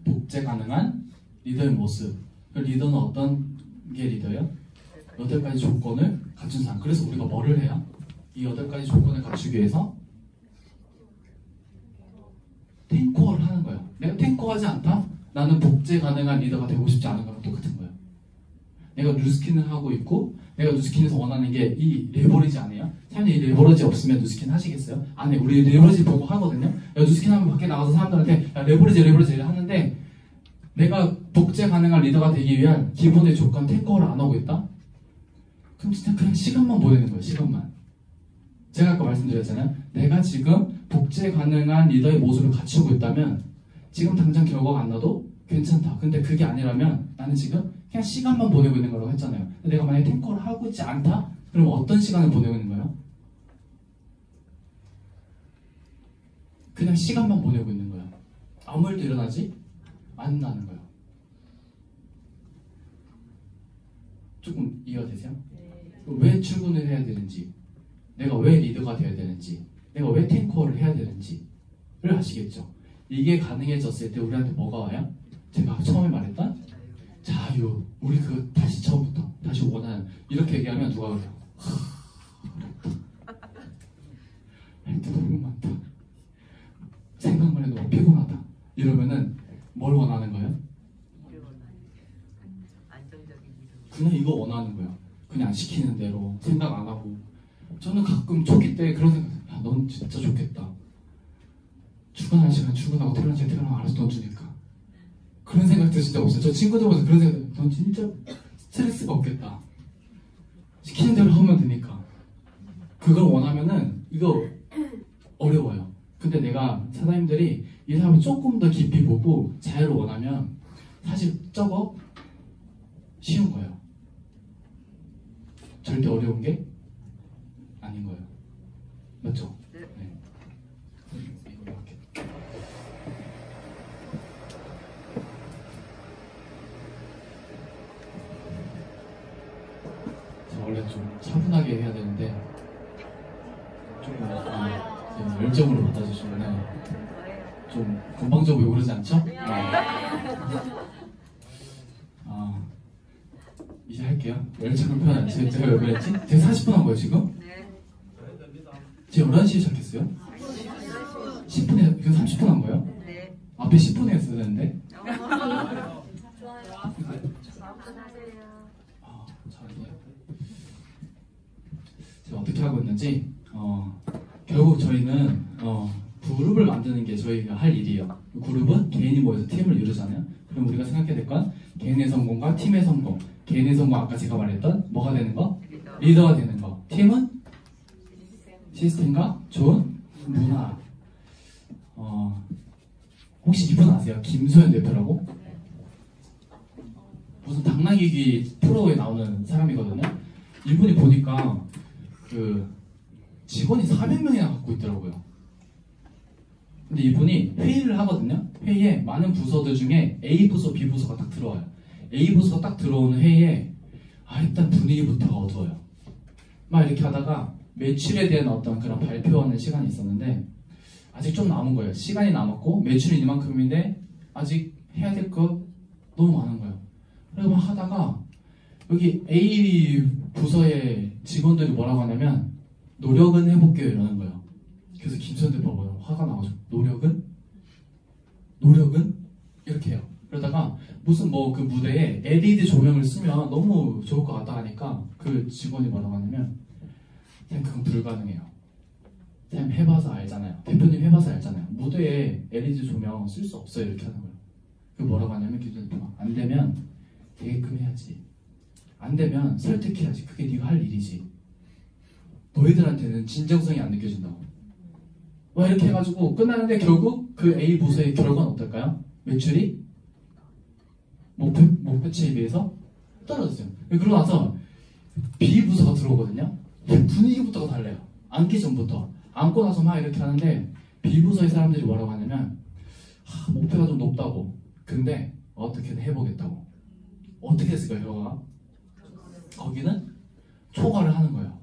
복제 가능한 리더의 모습. 그 리더는 어떤 게 리더예요? 8가지 조건을 갖춘 사람. 그래서 우리가 뭐를 해요? 이 8가지 조건을 갖추기 위해서 탱코어를 하는 거예요. 내가 탱코어하지 않다? 나는 복제 가능한 리더가 되고 싶지 않은 거랑 똑같은 거예요. 내가 뉴스킨을 하고 있고 내가 뉴스킨에서 원하는 게 이 레버리지 아니에요? 사람들이 이 레버리지 없으면 뉴스킨 하시겠어요? 안 해. 우리 레버리지 보고 하거든요. 야, 뉴스킨 하면 밖에 나가서 사람들한테 야, 레버리지 하는데 내가 복제 가능한 리더가 되기 위한 기본의 조건 탱커를 안 하고 있다? 그럼 진짜 그냥 시간만 보내는 거예요. 시간만. 제가 아까 말씀드렸잖아요. 내가 지금 복제 가능한 리더의 모습을 갖추고 있다면 지금 당장 결과가 안 나도 괜찮다. 근데 그게 아니라면 나는 지금 그냥 시간만 보내고 있는 거라고 했잖아요. 근데 내가 만약에 탱커를 하고 있지 않다? 그럼 어떤 시간을 보내고 있는 거예요? 그냥 시간만 보내고 있는 거예요. 아무 일도 일어나지 않는다는 거예요. 조금 이해가 되세요? 네. 왜 출근을 해야 되는지, 내가 왜 리더가 되어야 되는지, 내가 왜 탱커를 해야 되는지를 아시겠죠? 이게 가능해졌을 때 우리한테 뭐가 와요? 제가 처음에 말했던 자유. 우리 그거 다시 처음부터 다시 원하는. 이렇게 얘기하면 누가 그래요? 할 때 너무 많다. 생각만 해도 막 피곤하다. 이러면은 뭘 원하는 거예요? 그냥 이거 원하는 거예요. 그냥 시키는 대로 생각 안 하고. 저는 가끔 초기 때 그런 생각. 야, 넌 진짜 좋겠다. 출근하는 시간 출근하고 퇴근하는 시간 퇴근하고 알아서 돈 주니까. 그런 생각 드신 적 없어요? 저 친구들 보면서 그런 생각. 넌 진짜 스트레스가 없겠다. 시키는 대로 하면 되니까. 그걸 원하면은 이거 어려워요. 근데 내가 사장님들이 이 사람을 조금 더 깊이 보고 자유를 원하면 사실 저거 쉬운 거예요. 절대 어려운 게 아닌 거예요. 맞죠? 네. 이걸로 할게요. 제가 원래 좀 차분하게 해야 되는데 좀 열정으로 받아주시면 좀 건방져보이고 그러지 않죠? 이제 할게요. 열정을 표현. 제가 왜 그랬지? 제가 40분 한 거예요 지금? 네. 제가 11시에 시작했어요? 10분에, 이거 30분 한 거예요? 네. 앞에 10분에 했어야 되는데? 좋아요. 잘하네요. 제가 어떻게 하고 있는지, 결국 저희는, 그룹을 만드는 게 저희가 할 일이에요. 그룹은 개인이 모여서 팀을 이루잖아요. 그럼 우리가 생각해야 될 건 개인의 성공과 팀의 성공. 개인의 성공, 아까 제가 말했던 뭐가 되는 거? 리더가 되는 거. 팀은 시스템과 좋은 문화. 혹시 이분 아세요? 김소연 대표라고? 무슨 당나귀기 프로에 나오는 사람이거든요. 이분이 보니까 그 직원이 400명이나 갖고 있더라고요. 근데 이분이 회의를 하거든요. 회의에 많은 부서들 중에 A 부서, B 부서가 딱 들어와요. A 부서가 딱 들어오는 회의에 일단 분위기부터가 어두워요. 막 이렇게 하다가 매출에 대한 어떤 그런 발표하는 시간이 있었는데 아직 좀 남은 거예요. 시간이 남았고 매출이 이만큼인데 아직 해야 될 거 너무 많은 거예요. 그래서 막 하다가 여기 A 부서의 직원들이 뭐라고 하냐면 노력은 해볼게요 이러는 거예요. 그래서 김선 대표가 화가 나가지고 노력은? 이렇게 해요. 그러다가 무슨 뭐 그 무대에 LED 조명을 쓰면 너무 좋을 것 같다 하니까 그 직원이 뭐라고 하냐면 그냥 그건 불가능해요. 그냥 해봐서 알잖아요. 대표님 해봐서 알잖아요. 무대에 LED 조명 쓸 수 없어요. 이렇게 하는 거예요. 그 뭐라고 하냐면 김선 대표가 안 되면 계획금 해야지. 안 되면 설득해야지. 그게 네가 할 일이지. 너희들한테는 진정성이 안 느껴진다고. 뭐 이렇게 해가지고 끝나는데 결국 그 A 부서의 결과는 어떨까요? 매출이 목표치에 비해서 떨어졌어요. 그러고 나서 B 부서가 들어오거든요. 분위기부터가 달라요. 앉기 전부터. 앉고 나서 막 이렇게 하는데 B 부서의 사람들이 뭐라고 하냐면 목표가 좀 높다고. 근데 어떻게든 해보겠다고. 어떻게 했을까요, 결과가? 거기는 초과를 하는 거예요.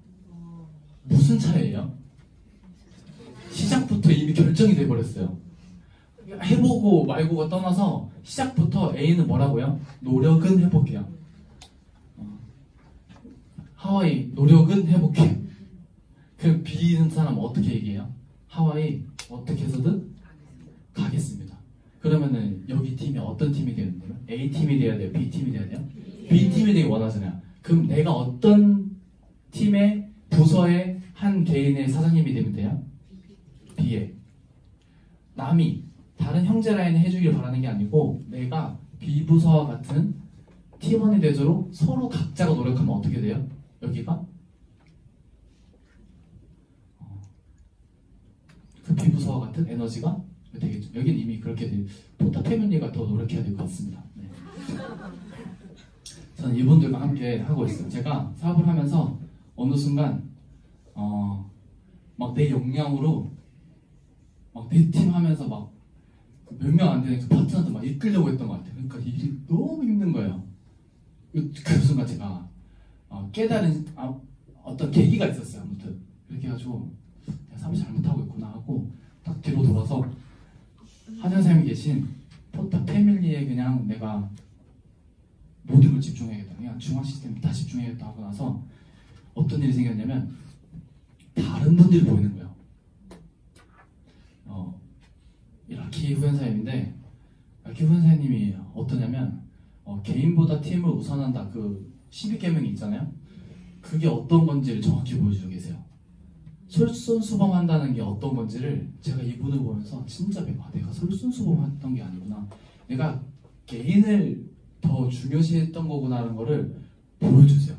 무슨 차이예요? 시작부터 이미 결정이 돼버렸어요. 해보고 말고가 떠나서 시작부터 A는 뭐라고요? 노력은 해볼게요. 하와이 노력은 해볼게요. 그럼 B는 사람 어떻게 얘기해요? 하와이 어떻게 해서든 가겠습니다. 그러면은 여기 팀이 어떤 팀이 되는 거예요? A팀이 돼야 돼요? B팀이 돼야 돼요? B팀이 되기 원하잖아요. 그럼 내가 어떤 팀의 부서의 한 개인의 사장님이 되면 돼요? B에. 남이 다른 형제 라인을 해주길 바라는 게 아니고 내가 B 부서와 같은 팀원이 되도록 서로 각자가 노력하면 어떻게 돼요? 여기가 그 B 부서와 같은 에너지가 되겠죠. 여기는 이미 그렇게 돼. 포타 패밀리가 더 노력해야 될 것 같습니다. 네. 저는 이분들과 함께 하고 있어요. 제가 사업을 하면서 어느 순간 막 내 역량으로 막 내 팀 하면서 막 몇 명 안 되는 그 파트너도 막 이끌려고 했던 것 같아요. 그러니까 일이 너무 힘든 거예요. 그 순간 제가 깨달은 어떤 계기가 있었어요. 아무튼 그렇게 해가지고 사람이 잘못하고 있구나 하고 딱 뒤로 돌아서 한영사님이 계신 포탑 패밀리에 그냥 내가 모든 걸 집중해야겠다. 그냥 중앙 시스템에 다 집중해야겠다 하고 나서 어떤 일이 생겼냐면 다른 분들이 보이는 거예요. 이 라키 후연사님인데 라키 후연사님이 어떠냐면 개인보다 팀을 우선한다 그 12계명이 있잖아요. 그게 어떤 건지를 정확히 보여주고 계세요. 솔선수범한다는 게 어떤 건지를 제가 이분을 보면서 진짜 내가 솔선수범했던 게 아니구나. 내가 개인을 더 중요시했던 거구나라는 거를 보여주세요.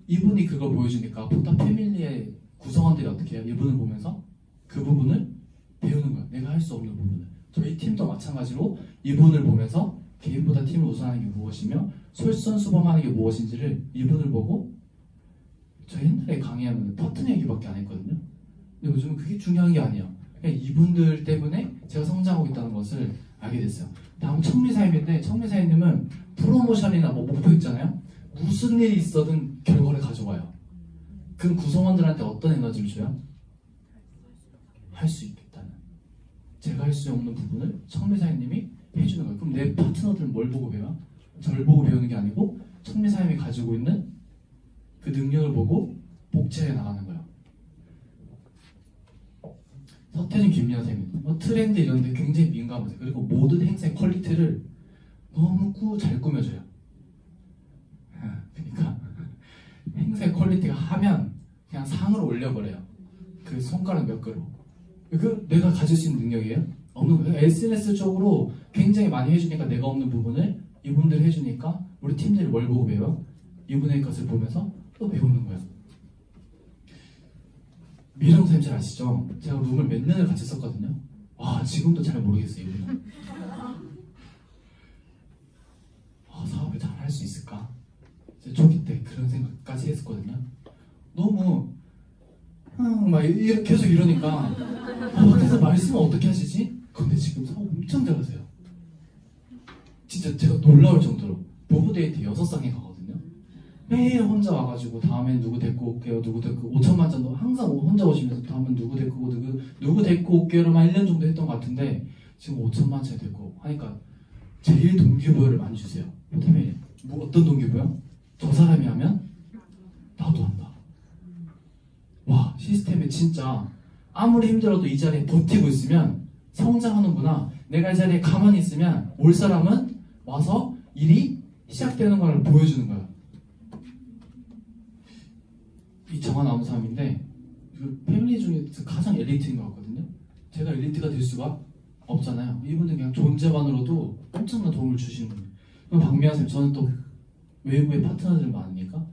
이분이 그걸 보여주니까 포탑 패밀리의 구성원들이 어떻게 해요? 이분을 보면서 그 부분을 배우는 거예요. 내가 할 수 없는 부분을. 저희 팀도 마찬가지로 이분을 보면서 개인보다 팀을 우선하는 게 무엇이며 솔선수범하는 게 무엇인지를 이분을 보고 저 옛날에 강의하면 파트너 얘기밖에 안 했거든요. 근데 요즘은 그게 중요한 게 아니에요. 그냥 이분들 때문에 제가 성장하고 있다는 것을 알게 됐어요. 다음 청미사님인데 청미사님은 프로모션이나 뭐 목표 있잖아요. 무슨 일이 있어든 결과를 가져와요. 그럼 구성원들한테 어떤 에너지를 줘요? 할 수 있겠다는. 제가 할 수 없는 부분을 청미사님이 해주는 거예요. 그럼 내 파트너들은 뭘 보고 배워? 저를 보고 배우는 게 아니고 청미사님이 가지고 있는 그 능력을 보고 복제해 나가는 거예요. 서태진 김미아 선생님, 트렌드 이런 데 굉장히 민감하세요. 그리고 모든 행사의 퀄리티를 너무 잘 꾸며줘요. 그러니까 행사의 퀄리티가 하면 그냥 상으로 올려버려요. 그 손가락 몇 개로. 그 내가 가질 수 있는 능력이에요? 없는 거예요. SNS적으로 굉장히 많이 해주니까 내가 없는 부분을 이분들이 해주니까 우리 팀들이 뭘 보고 배워요? 이분의 것을 보면서 또 배우는 거예요. 미령 선생님 잘 아시죠? 제가 룸을 몇 년을 같이 썼거든요. 와, 지금도 잘 모르겠어요, 이분은. 사업을 잘 할 수 있을까? 초기 때 그런 생각까지 했었거든요. 너무 막 계속 이러니까 밖에서 말씀을 어떻게 하시지? 근데 지금 사업 엄청 잘하세요. 진짜 제가 놀라울 정도로 부부 데이트 6쌍에 가거든요. 매일 혼자 와가지고 다음엔 누구 데리고 올게요, 누구 데리고 5천만 전도 항상 혼자 오시면서 다음엔 누구 데리고 오고 누구 데리고 올게요로만 1년 정도 했던 것 같은데 지금 5천만 차에 데리고 하니까 제일 동기부여를 많이 주세요. 그다음에 뭐 어떤 동기부여? 저 사람이 하면 나도 한다. 와, 시스템이 진짜 아무리 힘들어도 이 자리에 버티고 있으면 성장하는구나. 내가 이 자리에 가만히 있으면 올 사람은 와서 일이 시작되는 걸 보여주는 거예요. 이 정한 아무 사람인데 그 패밀리 중에서 가장 엘리트인 것 같거든요. 제가 엘리트가 될 수가 없잖아요. 이분은 그냥 존재만으로도 엄청난 도움을 주시는 거예요. 그럼 박미아 쌤, 저는 또 외부에 파트너들 많으니까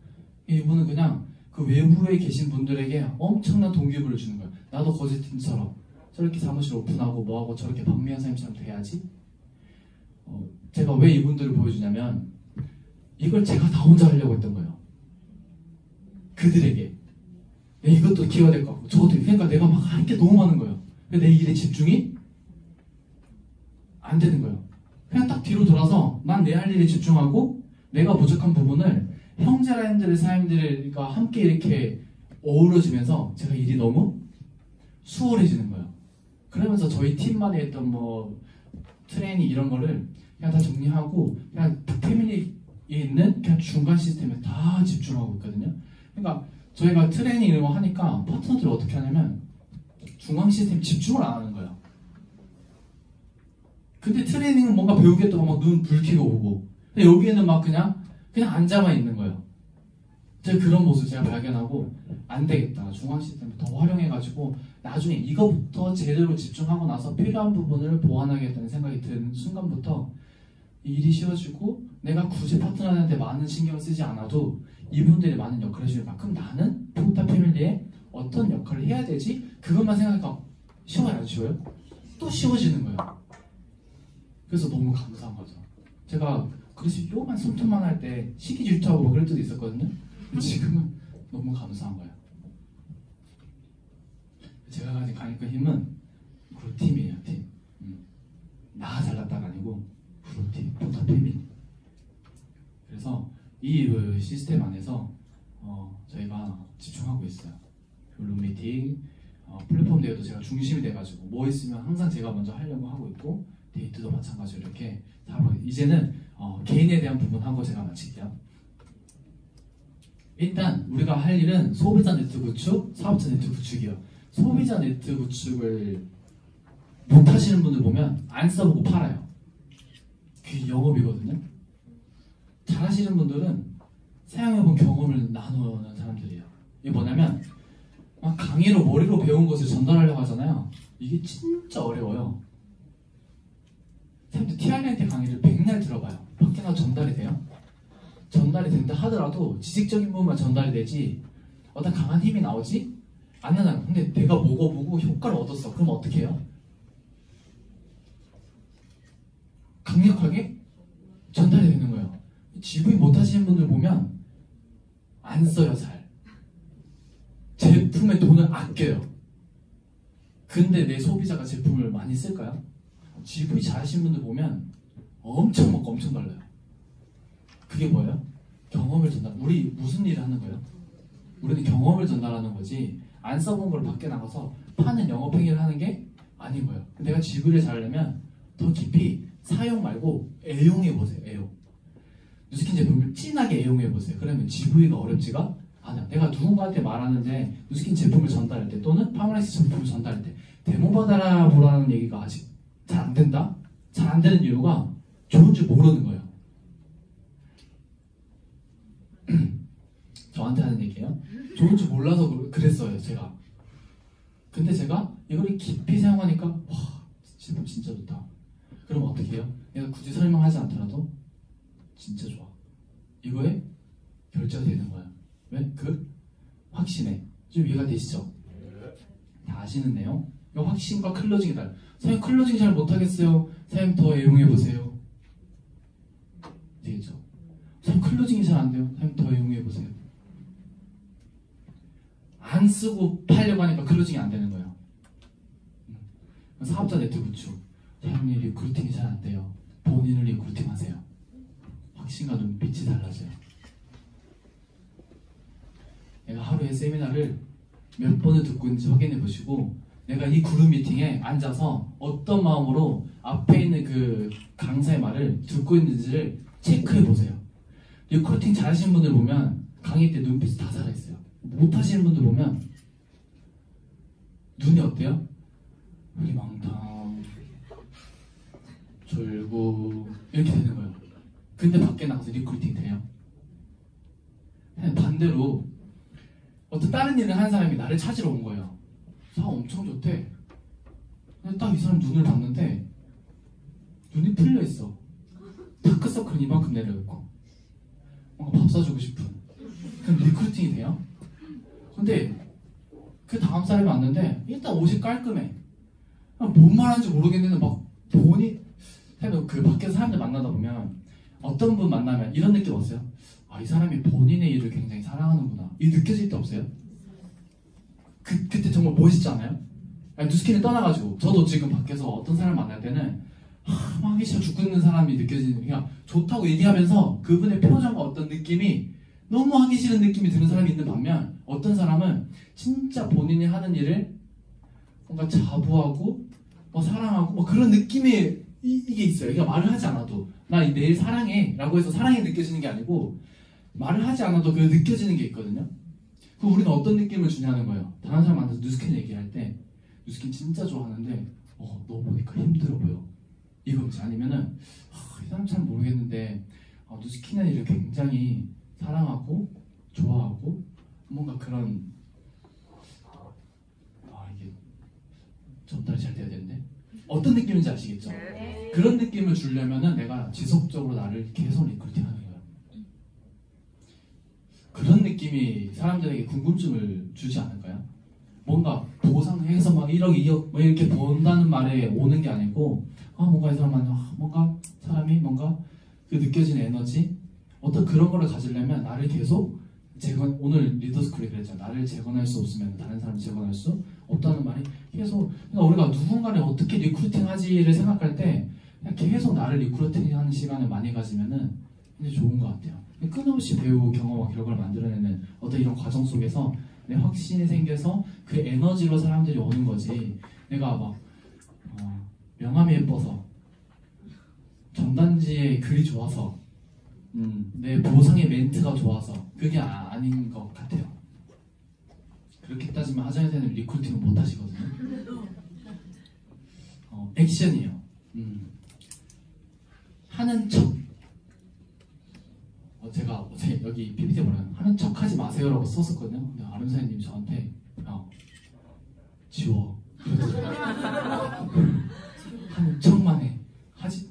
이분은 그냥 그 외부에 계신 분들에게 엄청난 동기부여를 주는 거예요. 나도 거제팀처럼 저렇게 사무실 오픈하고 뭐하고 저렇게 박미아 쌤처럼 돼야지. 제가 왜 이분들을 보여주냐면 이걸 제가 다 혼자 하려고 했던 거예요. 그들에게 이것도 기회가 될 것 같고 저것도. 그러니까 내가 막 할 게 너무 많은 거예요. 내 일에 집중이 안 되는 거예요. 그냥 딱 뒤로 돌아서 난 내 할 일에 집중하고 내가 부족한 부분을 형제라인들의 사람들과 함께 이렇게 어우러지면서 제가 일이 너무 수월해지는 거예요. 그러면서 저희 팀만이 했던 뭐 트레이닝 이런 거를 그냥 다 정리하고 그냥 패밀리에 있는 그냥 중간 시스템에 다 집중하고 있거든요. 그러니까 저희가 트레이닝 이런 거 하니까 파트너들이 어떻게 하냐면 중앙 시스템 집중을 안 하는 거예요. 근데 트레이닝은 뭔가 배우겠다고 막 눈 붉히고 오고, 근데 여기에는 막 그냥 앉아만 있는 거예요. 제가 그런 모습 제가 발견하고 안 되겠다. 중앙 시스템을 더 활용해가지고 나중에 이거부터 제대로 집중하고 나서 필요한 부분을 보완하겠다는 생각이 드는 순간부터 일이 쉬워지고 내가 굳이 파트너한테 많은 신경을 쓰지 않아도 이분들이 많은 역할을 해주니까 그럼 나는 포탑 패밀리에 어떤 역할을 해야 되지? 그것만 생각하니까 쉬워요, 안 쉬워요? 또 쉬워지는 거예요. 그래서 너무 감사한 거죠. 제가 그래서 요만 손톱만 할 때 시기 질투하고 그럴 때도 있었거든요. 지금은 너무 감사한 거예요. 제가 가진 강력한 힘은 그룹팀이에요, 팀. 나 잘났다가 아니고 그룹팀, 포탑 패밀리. 그래서 이 시스템 안에서 저희가 집중하고 있어요. 룸 미팅, 플랫폼 대회도 제가 중심이 돼가지고 뭐 있으면 항상 제가 먼저 하려고 하고 있고, 데이트도 마찬가지로 이렇게 하고, 이제는 개인에 대한 부분하고 제가 마칠게요. 일단 우리가 할 일은 소비자 네트 구축, 사업자 네트 구축이요. 소비자 네트 구축을 못 하시는 분들 보면 안 써보고 팔아요. 그게 영업이거든요. 잘 하시는 분들은 사용해본 경험을 나누는 사람들이에요. 이게 뭐냐면 막 강의로 머리로 배운 것을 전달하려고 하잖아요. 이게 진짜 어려워요. 사람들 TRNT 강의를 맨날 들어봐요. 밖에 나가 전달이 돼요? 전달이 된다 하더라도 지식적인 부분만 전달이 되지 어떤 강한 힘이 나오지? 안 나요. 근데 내가 먹어보고 효과를 얻었어. 그럼 어떻게 해요? 강력하게 전달이 되는 거예요. GV 못하시는 분들 보면 안 써요. 잘 제품에 돈을 아껴요. 근데 내 소비자가 제품을 많이 쓸까요? GV 잘하시는 분들 보면 엄청 먹고 엄청 달라요. 그게 뭐예요? 경험을 전달. 우리 무슨 일을 하는 거예요? 우리는 경험을 전달하는 거지 안 써본 걸 밖에 나가서 파는 영업행위를 하는 게 아닌 거예요. 내가 GV를 잘하려면 더 깊이 사용 말고 애용해보세요. 애용. 누스킨 제품을 진하게 애용해보세요. 그러면 GV가 어렵지가 않아요. 내가 누군가한테 말하는데 누스킨 제품을 전달할 때 또는 파머라이스 제품을 전달할 때 데모 받아라 보라는 얘기가 아직 잘 안 된다? 잘 안 되는 이유가 좋은 줄 모르는 거예요. 저한테 하는 얘기예요. 좋은 줄 몰라서 그랬어요. 제가. 근데 제가 이걸 깊이 사용하니까 와 제품 진짜 좋다. 그럼 어떻게 해요? 내가 굳이 설명하지 않더라도 진짜 좋아. 이거에 결제가 되는 거야. 왜? 그 확신에. 좀 이해가 되시죠? 다 아시는 내용? 이 확신과 클로징이 달라요. 사장님 클로징 잘 못하겠어요. 사장님 더 애용해보세요. 되겠죠? 사장님 클로징이 잘 안 돼요. 사장님 더 애용해보세요. 안 쓰고 팔려고 하니까 클로징이 안 되는 거예요. 사업자 네트 구축. 사장님 리크루팅이 잘 안 돼요. 본인을 리크루팅 하세요. 확신과 눈빛이 달라져요. 내가 하루에 세미나를 몇 번을 듣고 있는지 확인해 보시고 내가 이 그룹 미팅에 앉아서 어떤 마음으로 앞에 있는 그 강사의 말을 듣고 있는지를 체크해 보세요. 리크루팅 잘하시는 분들 보면 강의 때 눈빛이 다 살아있어요. 못하시는 분들 보면 눈이 어때요? 희망탕 졸고 이렇게 되는 거예요. 근데 밖에 나가서 리크루팅 돼요? 반대로 어떤 다른 일을 하는 사람이 나를 찾으러 온 거예요. 사업 엄청 좋대. 근데 딱 이 사람 눈을 봤는데 눈이 풀려 있어. 다크서클은 이만큼 내려있고 뭔가 밥 사주고 싶은. 그럼 리크루팅이 돼요? 근데 그 다음 사람이 왔는데 일단 옷이 깔끔해. 뭔 말하는지 모르겠는데 막 본인 그 밖에서 사람들 만나다 보면 어떤 분 만나면 이런 느낌 없어요? 아, 이 사람이 본인의 일을 굉장히 사랑하는구나. 이 느껴질 때 없어요? 그때 정말 멋있지 않아요? 누스킨을 떠나가지고 저도 지금 밖에서 어떤 사람 만날 때는 막 하기 싫어 죽고 있는 사람이 느껴지는 그냥 좋다고 얘기하면서 그분의 표정과 어떤 느낌이 너무 하기 싫은 느낌이 드는 사람이 있는 반면 어떤 사람은 진짜 본인이 하는 일을 뭔가 자부하고 뭐 사랑하고 뭐 그런 느낌이 이게 있어요. 그러니까 말을 하지 않아도 나 내일 사랑해 라고 해서 사랑이 느껴지는 게 아니고 말을 하지 않아도 그 느껴지는 게 있거든요. 그럼 우리는 어떤 느낌을 주냐는 거예요. 다른 사람 만나서 누스킨 얘기할 때 누스킨 진짜 좋아하는데 너 보니까 힘들어 보여. 이거지. 아니면은 이 사람 잘 모르겠는데 누스킨의 일을 굉장히 사랑하고 좋아하고 뭔가 그런 이게 전달이 잘 돼야 되는데 어떤 느낌인지 아시겠죠? 네. 그런 느낌을 주려면은 내가 지속적으로 나를 계속 리크루팅하는 거예요. 그런 느낌이 사람들에게 궁금증을 주지 않을까요? 뭔가 보상해서 막 1억, 2억 뭐 이렇게 번다는 말에 오는 게 아니고 뭔가 이 사람은 뭔가 사람이 뭔가 그 느껴지는 에너지 어떤 그런 거를 가지려면 나를 계속 오늘 리더스쿨에 그랬잖아. 나를 재건할 수 없으면 다른 사람을 재건할 수 없다는 말이 계속 그러니까 우리가 누군가를 어떻게 리크루팅하지를 생각할 때 그냥 계속 나를 리크루팅하는 시간을 많이 가지면은 이제 좋은 것 같아요. 끊임없이 배우고 경험과 결과를 만들어내는 어떤 이런 과정 속에서 내 확신이 생겨서 그 에너지로 사람들이 오는 거지. 내가 막 명함이 예뻐서, 전단지의 글이 좋아서, 내 보상의 멘트가 좋아서 그게 아닌 것 같아요. 그렇게 따지면 하정현 선생님 리크루팅을 못 하시거든요. 액션이에요. 하는 척. 제가 어제 여기 PPT 보면 하는 척 하지 마세요라고 썼었거든요. 근데 아름 선생님이 저한테 지워. 하는 척만 해.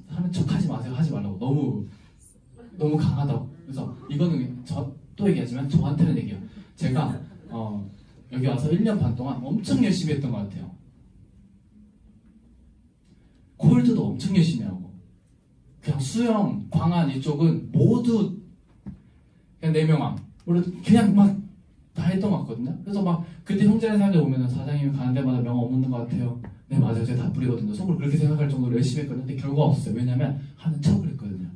하는 척 하지 마세요. 하지 말라고. 너무 강하다고. 그래서 이거는 또 얘기하지만 저한테는 얘기해요. 제가 여기 와서 1년 반 동안 엄청 열심히 했던 것 같아요. 콜드도 엄청 열심히 하고, 그냥 수영, 광안 이쪽은 모두 그냥 내 명함 그냥 막 다 했던 것 같거든요. 그래서 막 그때 형제라는 사람들 오면은 사장님이 가는 데마다 명함 없는 것 같아요. 네 맞아요, 제가 다 뿌리거든요. 속으로 그렇게 생각할 정도로 열심히 했거든요. 근데 결과 없었어요. 왜냐면 하는 척을 했거든요.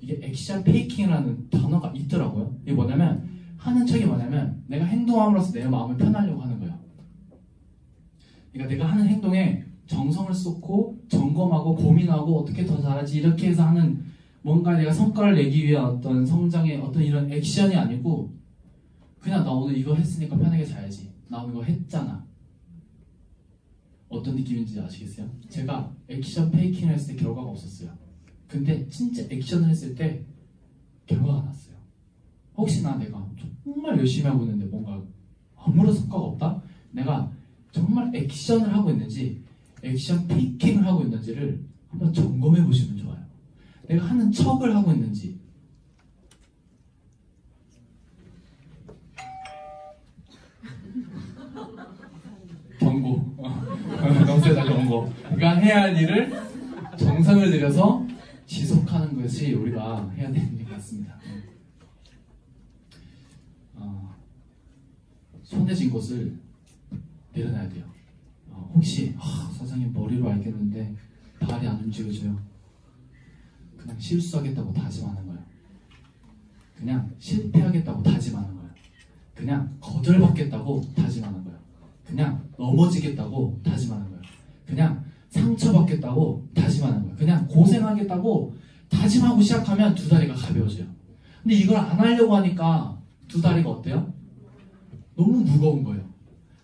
이게 액션 페이킹이라는 단어가 있더라고요. 이게 뭐냐면, 하는 척이 뭐냐면 내가 행동함으로써 내 마음을 편하려고 하는 거예요. 그러니까 내가 하는 행동에 정성을 쏟고 점검하고 고민하고 어떻게 더 잘하지 이렇게 해서 하는, 뭔가 내가 성과를 내기 위한 어떤 성장의 어떤 이런 액션이 아니고, 그냥 나 오늘 이거 했으니까 편하게 자야지, 나 오늘 이거 했잖아. 어떤 느낌인지 아시겠어요? 제가 액션 페이킹을 했을 때 결과가 없었어요. 근데 진짜 액션을 했을 때 결과가 났어요. 혹시나 내가 정말 열심히 하고 있는데 뭔가 아무런 성과가 없다? 내가 정말 액션을 하고 있는지 액션 페이킹을 하고 있는지를 한번 점검해 보시면 좋아요. 내가 하는 척을 하고 있는지. 경고. 너무 세다, 경고. 그러니까 해야 할 일을 정성을 들여서 지속하는 것이 우리가 해야 되는 것 같습니다. 손에 쥔 것을 내려놔야 돼요. 혹시 사장님 머리로 알겠는데 발이 안 움직여져요. 그냥 실수하겠다고 다짐하는 거예요. 그냥 실패하겠다고 다짐하는 거예요. 그냥 거절받겠다고 다짐하는 거예요. 그냥 넘어지겠다고 다짐하는 거예요. 그냥 상처받겠다고 다짐하는 거예요. 그냥 고생하겠다고 다짐하고 시작하면 두 다리가 가벼워져요. 근데 이걸 안 하려고 하니까 두 다리가 어때요? 너무 무거운 거예요.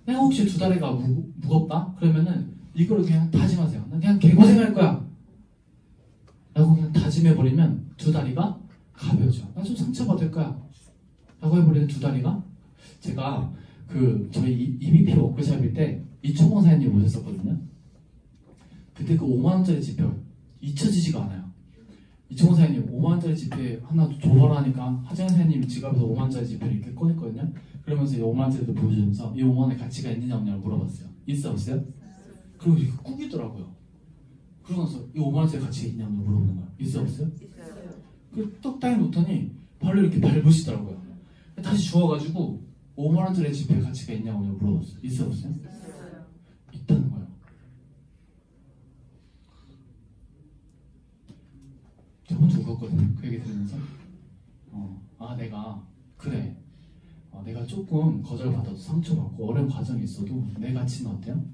내가 혹시 두 다리가 무겁다? 그러면은 이걸 그냥 다짐하세요. 난 그냥 개고생할 거야 라고 그냥 다짐해버리면 두 다리가 가벼워져. 나 좀 상처받을 거야 라고 해버리는 두 다리가. 제가 저희 EBP 워크숍일 때 이초봉 사장님 오셨었거든요. 그때 그 5만원짜리 지폐 잊혀지지가 않아요. 이초봉 사장님 5만원짜리 지폐 하나 줘봐라 하니까 하정현 사장님이 지갑에서 5만원짜리 지폐를 이렇게 꺼냈거든요. 그러면서 이 5만원짜리도 보여주면서 이 5만원의 가치가 있느냐 없느냐고 물어봤어요. 있어 없어요? 그리고 이렇게 꾸기더라고요. 그러면서 이 5만원짜리 가치가 있냐고 물어보는 거예요. 있어 없어요? 있어요. 그 똑딱이 놓더니 발로 이렇게 밟으시더라고요. 다시 주워가지고 5만원짜리 지폐 가치가 있냐고 물어봤어요. 있어 없어요? 있어요. 있다는 거예요. 저 혼자 울었거든요. 그 얘기 들으면서 내가 조금 거절받아도 상처받고 어려운 과정이 있어도 내 가치는 어때요?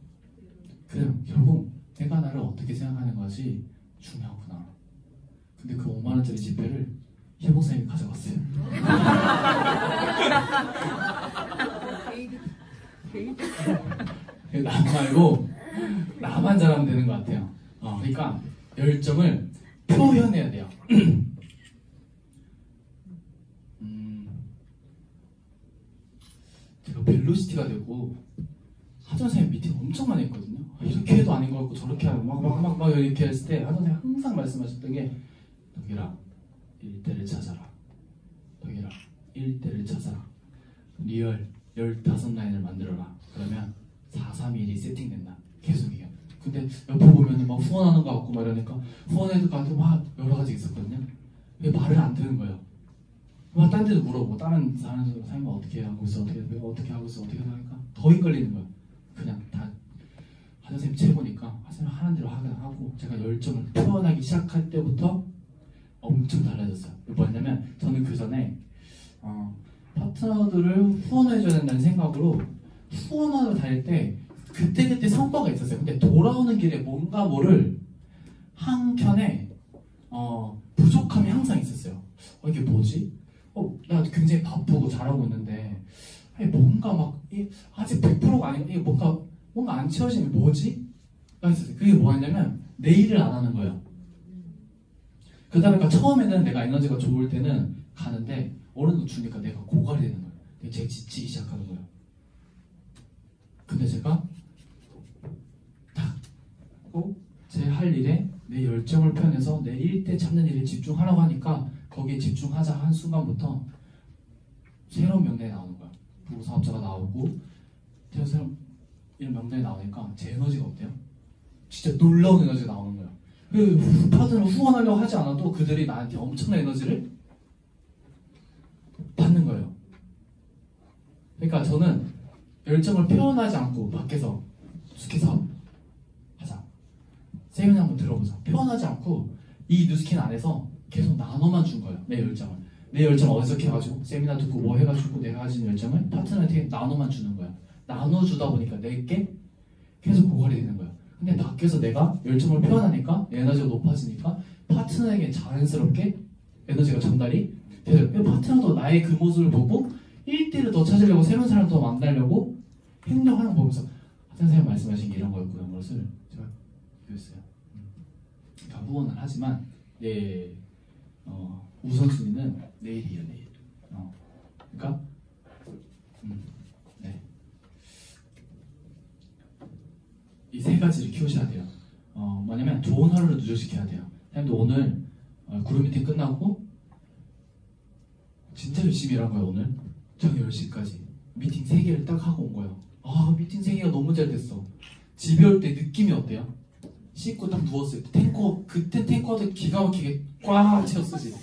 그냥 결국 내가 나를 어떻게 생각하는 것이 중요하구나. 근데 그 5만원짜리 지폐를 희봉사님이 가져갔어요. 나 말고 나만 잘하면 되는 것 같아요. 그러니까 열정을 표현해야 돼요. 제가 벨로시티가 되고 하정 선생님 미팅 엄청 많이 했거든요. 이렇게 해도 아닌 것 같고 저렇게 하고 막 이렇게 했을 때 하정 선생님 항상 말씀하셨던 게, 덕일아 일대를 찾아라. 덕일아 일대를 찾아라. 리얼 15라인을 만들어라. 그러면 431이 세팅된다. 계속 얘기해요. 근데 옆에 보면은 막 후원하는 거 같고 막 이러니까 후원해도 가도 막 여러 가지 있었거든요. 왜 말을 안 듣는 거예요? 막 딴 데도 물어보고 다른 사람은 어떻게 하고 있어, 어떻게 하고 있어, 어떻게 하니까 더 헷갈리는 거예요. 그냥 다 하정 선생님 최고니까 하정 하는 대로 하고, 제가 열정을 표현하기 시작할 때부터 엄청 달라졌어요. 뭐였냐면 저는 그 전에 파트너들을 후원해줘야 된다는 생각으로 후원하러 다닐 때 그때그때 성과가 있었어요. 근데 돌아오는 길에 뭔가 모를 한켠에 부족함이 항상 있었어요. 이게 뭐지? 나 굉장히 바쁘고 잘하고 있는데 뭔가 막 아직 100%가 아니고 이게 뭔가 안 채워지는 게 뭐지? 있었어요. 그게 뭐였냐면 내 일을 안 하는 거예요. 그러다 보니까 처음에는 내가 에너지가 좋을 때는 가는데 어느 정도 주니까 내가 고갈이 되는 거예요. 제가 지치기 시작하는 거예요. 근데 제가 딱 제 할 일에 내 열정을 표현해서 내 일대 찾는 일에 집중하라고 하니까 거기에 집중하자 한 순간부터 새로운 명단이 나오는 거야. 부사업자가 나오고 새로운 이런 명단이 나오니까 제 에너지가 어때요? 진짜 놀라운 에너지가 나오는 거야. 그 파트너를 후원하려고 하지 않아도 그들이 나한테 엄청난 에너지를 받는 거예요. 그러니까 저는 열정을 표현하지 않고 밖에서 뉴스킨 하자. 세미나 한번 들어보자. 표현하지 않고 이 뉴스킨 안에서 계속 나눠만 준 거예요. 내 열정을. 내 열정을 어색해가지고 세미나 듣고 뭐 해가지고 내가 가진 열정을 파트너한테 나눠만 주는 거야. 나눠주다 보니까 내게 계속 고갈이 되는 거야. 근데 밖에서 내가 열정을 표현하니까 에너지가 높아지니까 파트너에게 자연스럽게 에너지가 전달이 되더라고요. 파트너도 나의 그 모습을 보고 1대를 더 찾으려고 새로운 사람을 더 만나려고 행동하는 거 보면서 선생님 말씀하신 게 이런 거였고 이런 것을 제가 이겼어요. 그러니까 후원을 하지만 내 우선순위는 내일이에요. 내일. 그러니까 네. 이 세 가지를 키우셔야 돼요. 뭐냐면 좋은 하루를 누적시켜야 돼요. 선생님도 오늘 그룹 미팅 끝나고 진짜 열심히 일한 거예요. 오늘 저녁 10시까지 미팅 3개를 딱 하고 온 거예요. 미팅 3개가 너무 잘 됐어. 집에 올 때 느낌이 어때요? 씻고 딱 누웠을 때 그때 탱커도 기가 막히게 꽉 채웠으지.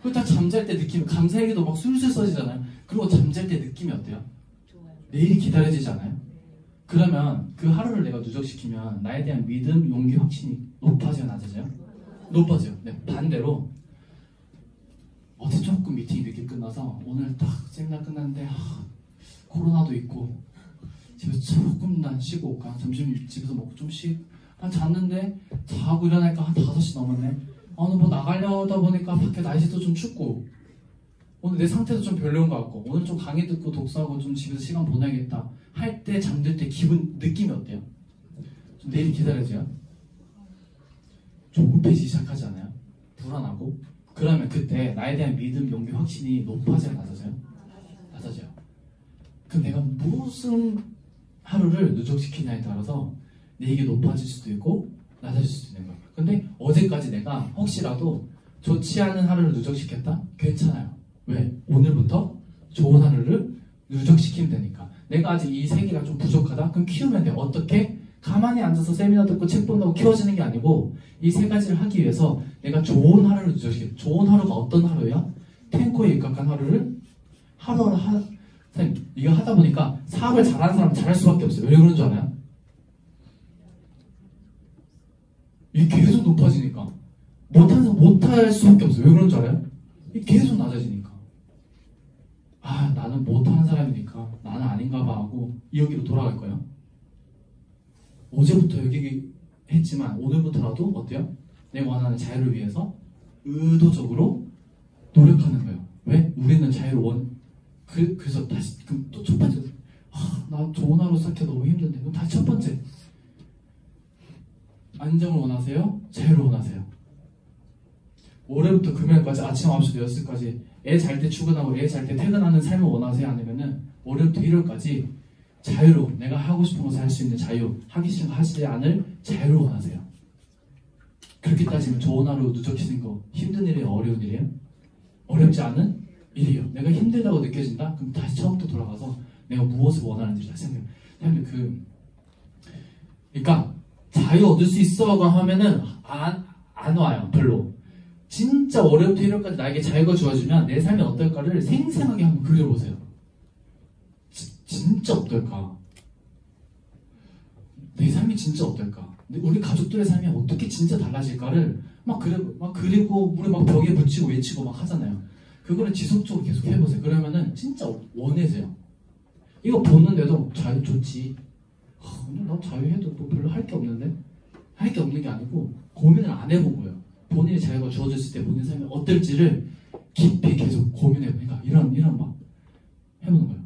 그리고 딱 잠잘 때 느낌, 감사일기도 막 술술 써지잖아요. 그리고 잠잘 때 느낌이 어때요? 좋아요. 내일이 기다려지지 않아요? 그러면 그 하루를 내가 누적시키면 나에 대한 믿음, 용기, 확신이 높아져요, 낮아져요? 높아져요. 네, 반대로 어제 조금 미팅이 늦게 끝나서 오늘 딱 세미나 끝났는데 코로나도 있고 집에서 조금 난 쉬고 올까? 점심 집에서 먹고 좀 잤는데 자고 일어나니까 한 5시 넘었네. 오늘 뭐 나가려다 보니까 밖에 날씨도 좀 춥고 오늘 내 상태도 좀 별로인 것 같고 오늘 좀 강의 듣고 독서하고 좀 집에서 시간 보내야겠다 할 때 잠들 때 느낌이 어때요? 좀 내일이 기다려져요? 조급해지기 시작하지 않아요? 불안하고 그러면 그때 나에 대한 믿음, 용기, 확신이 높아져요? 낮아져요? 낮아져요. 그럼 내가 무슨 하루를 누적시키냐에 따라서 내게 높아질 수도 있고 낮아질 수도 있는 거예요. 근데 어제까지 내가 혹시라도 좋지 않은 하루를 누적시켰다? 괜찮아요. 왜? 오늘부터 좋은 하루를 누적시키면 되니까. 내가 아직 이 3개가 좀 부족하다? 그럼 키우면 돼. 어떻게? 가만히 앉아서 세미나 듣고 책 본다고 키워지는 게 아니고 이 3가지를 하기 위해서 내가 좋은 하루를 누적시켜. 좋은 하루가 어떤 하루야? 탱커에 입각한 하루를 하루하루 선생님, 이거 하다 보니까 사업을 잘하는 사람은 잘할 수밖에 없어요. 왜 그런 줄 알아요? 이게 계속 높아지니까. 못하는 사람 못할 수밖에 없어요. 왜 그런 줄 알아요? 이게 계속 낮아지니까. 나는 못하는 사람이니까 나는 아닌가 봐 하고 여기로 돌아갈 거예요. 어제부터 여기 했지만 오늘부터라도 어때요? 내가 원하는 자유를 위해서 의도적으로 노력하는 거예요. 왜? 우리는 자유를 그래서 다시 그럼 또 첫 번째 나 좋은 하루 시작해 너무 힘든데 그럼 다시 첫 번째 안정을 원하세요? 자유를 원하세요? 월요일부터 금요일까지 아침 9시 6시까지 애 잘 때 출근하고 애 잘 때 퇴근하는 삶을 원하세요? 아니면은 월요일부터 일요일까지 자유로 내가 하고 싶은 것을 할 수 있는 자유, 하기 싫은 거 하지 않을 자유를 원하세요? 그렇게 따지면 좋은 하루 누적시키는 거 힘든 일이에요? 어려운 일이에요? 어렵지 않은 일이에요. 내가 힘들다고 느껴진다? 그럼 다시 처음부터 돌아가서 내가 무엇을 원하는지 다시 생각해요. 그러니까 자유 얻을 수 있어라고 하면은 안 와요. 별로. 진짜 월요일부터 일요일까지 나에게 자유가 주어지면 내 삶이 어떨까를 생생하게 한번 그려보세요. 진짜 어떨까? 내 삶이 진짜 어떨까? 우리 가족들의 삶이 어떻게 진짜 달라질까를 막 그리고 우리 막 벽에 붙이고 외치고 막 하잖아요. 그거를 지속적으로 계속 해보세요. 그러면은 진짜 원해져요. 이거 보는데도 자유 좋지. 근데 난 자유해도 뭐 별로 할 게 없는데? 할 게 없는 게 아니고 고민을 안 해본 거예요. 본인이 자유가 주어졌을 때 본인 삶이 어떨지를 깊이 계속 고민해보니까 이런 막 해보는 거예요.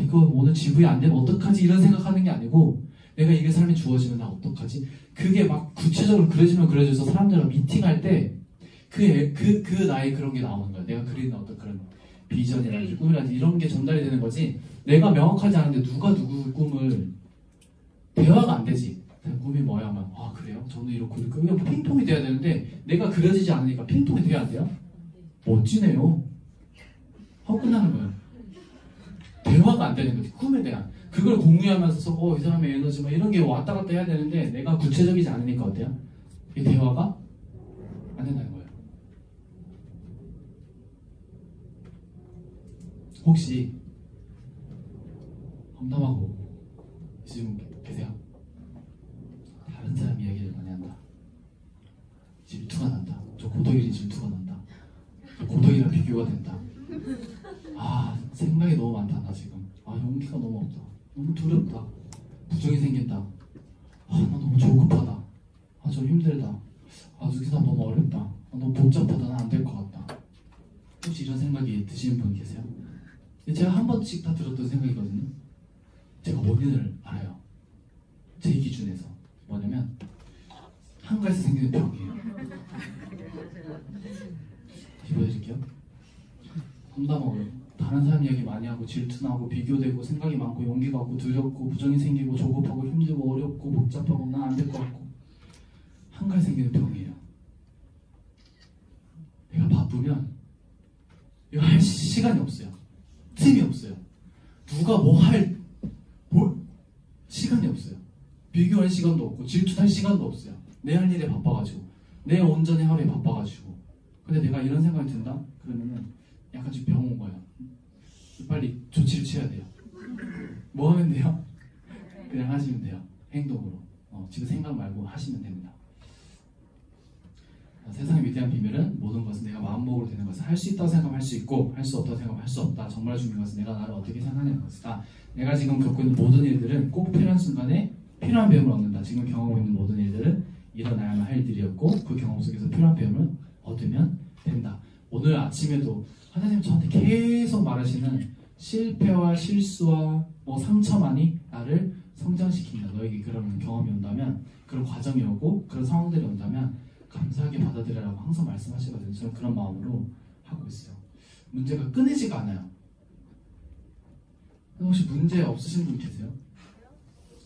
이거 오늘 지구에 안 되면 어떡하지? 이런 생각하는 게 아니고 내가 이게 삶이 주어지면 나 어떡하지? 그게 막 구체적으로 그려지면 그려져서 사람들과 미팅할 때 그 나의 그런 게 나오는 거야. 내가 그리는 어떤 그런 비전이라든지 꿈이라든지 이런 게 전달이 되는 거지. 내가 명확하지 않은데 누가 누구 꿈을 대화가 안 되지. 꿈이 뭐야? 하면 그래요? 저는 이렇고 그냥 핑퐁이 돼야 되는데 내가 그려지지 않으니까 핑퐁이 돼야 안 돼요? 멋지네요. 하고 끝나는 거예요. 대화가 안 되는 거지. 꿈에 대한 그걸 공유하면서 이 사람의 에너지 막 이런 게 왔다 갔다 해야 되는데 내가 구체적이지 않으니까 어때요? 이 대화가 안 된다는 거예요. 혹시 험담하고 지금 계세요? 다른 사람 이야기를 많이 한다. 질투가 난다. 저 고덕이랑 질투가 난다. 저 고덕이랑 비교가 된다. 생각이 너무 많다. 나 지금 용기가 너무 없다. 너무 두렵다. 부정이 생긴다. 나 너무 조급하다. 좀 힘들다. 이 사람 너무 어렵다. 너무 복잡하다. 난 안 될 것 같다. 혹시 이런 생각이 드시는 분 계세요? 제가 한 번씩 다 들었던 생각이거든요. 제가 원인을 알아요. 제 기준에서 뭐냐면 한가에서 생기는 병이에요. 보여드릴게요. 험담하고 다른 사람 이야기 많이 하고 질투나고 비교되고 생각이 많고 용기가 없고 두렵고 부정이 생기고 조급하고 힘들고 어렵고 복잡하고 난 안 될 것 같고 한가에 생기는 병이에요. 내가 바쁘면 이거 할 시간이 없어요. 틈이 없어요. 누가 시간이 없어요. 비교할 시간도 없고 질투할 시간도 없어요. 내 할 일에 바빠가지고 내 온전히 하루에 바빠가지고 근데 내가 이런 생각이 든다? 그러면은 약간 좀 병 온 거예요. 빨리 조치를 취해야 돼요. 뭐 하면 돼요? 그냥 하시면 돼요. 행동으로. 지금 생각 말고 하시면 됩니다. 세상의 위대한 비밀은 모든 것은 내가 마음먹으로 되는 것을 할 수 있다고 생각하면 할 수 있고 할 수 없다고 생각하면 할 수 없다. 정말 중요한 것은 내가 나를 어떻게 생각하냐는 것이다. 내가 지금 겪고 있는 모든 일들은 꼭 필요한 순간에 필요한 배움을 얻는다. 지금 경험하고 있는 모든 일들은 일어나야만 할 일들이었고 그 경험 속에서 필요한 배움을 얻으면 된다. 오늘 아침에도 하나님 저한테 계속 말하시는 실패와 실수와 상처만이 나를 성장시킨다. 너에게 그런 경험이 온다면 그런 과정이 오고 그런 상황들이 온다면 감사하게 받아들여라고 항상 말씀하시거든요. 저는 그런 마음으로 하고 있어요. 문제가 끊이지가 않아요. 혹시 문제 없으신 분 계세요?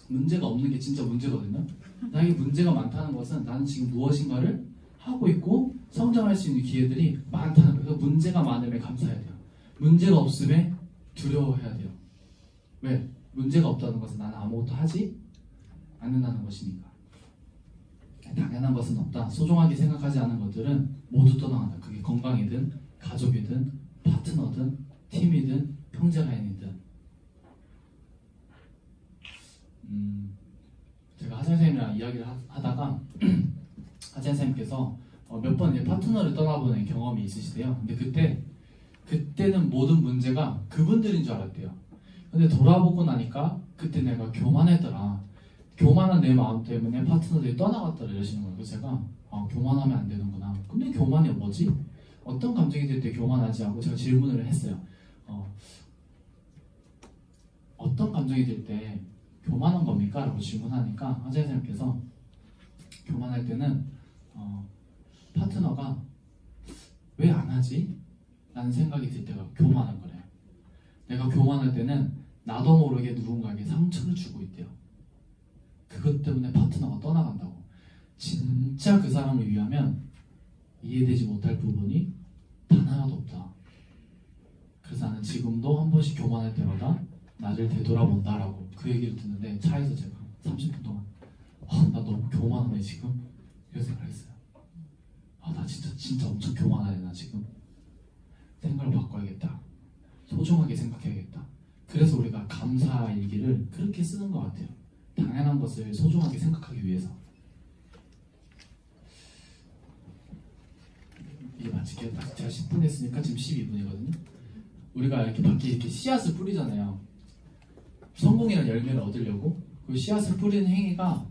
문제가 없는 게 진짜 문제거든요. 나에게 문제가 많다는 것은 나는 지금 무엇인가를 하고 있고 성장할 수 있는 기회들이 많다는 거예요. 그래서 문제가 많음에 감사해야 돼요. 문제가 없음에 두려워해야 돼요. 왜? 문제가 없다는 것은 나는 아무것도 하지 않는다는 것이니까. 당연한 것은 없다. 소중하게 생각하지 않은 것들은 모두 떠나간다. 그게 건강이든 가족이든 파트너든 팀이든 형제가인이든. 제가 하재 선생님이랑 이야기를 하다가 하재 선생님께서 몇 번 파트너를 떠나보는 경험이 있으시대요. 근데 그때는 모든 문제가 그분들인 줄 알았대요. 근데 돌아보고 나니까 그때 내가 교만했더라. 교만한 내 마음 때문에 파트너들이 떠나갔더라 이러시는 거예요. 그래서 제가 교만하면 안 되는구나. 근데 교만이 뭐지? 어떤 감정이 들 때 교만하지 하고 제가 질문을 했어요. 어떤 감정이 들 때 교만한 겁니까? 라고 질문하니까 하재 선생님께서 교만할 때는 파트너가 왜 안 하지? 라는 생각이 들 때가 교만한 거래요. 내가 교만할 때는 나도 모르게 누군가에게 상처를 주고 있대요. 그것 때문에 파트너가 떠나간다고. 진짜 그 사람을 위하면 이해되지 못할 부분이 단 하나도 없다. 그래서 나는 지금도 한 번씩 교만할 때마다 나를 되돌아본다라고 그 얘기를 듣는데 차에서 제가 30분 동안 나 너무 교만하네 지금 이런 생각을 했어요. 나 진짜 엄청 교만하네 나 지금. 생각을 바꿔야겠다. 소중하게 생각해야겠다. 그래서 우리가 감사 일기를 그렇게 쓰는 것 같아요. 당연한 것을 소중하게 생각하기 위해서. 이게 맞죠? 제가 10분 했으니까 지금 12분이거든요. 우리가 이렇게 밖에 이렇게 씨앗을 뿌리잖아요. 성공이라는 열매를 얻으려고. 그 씨앗을 뿌리는 행위가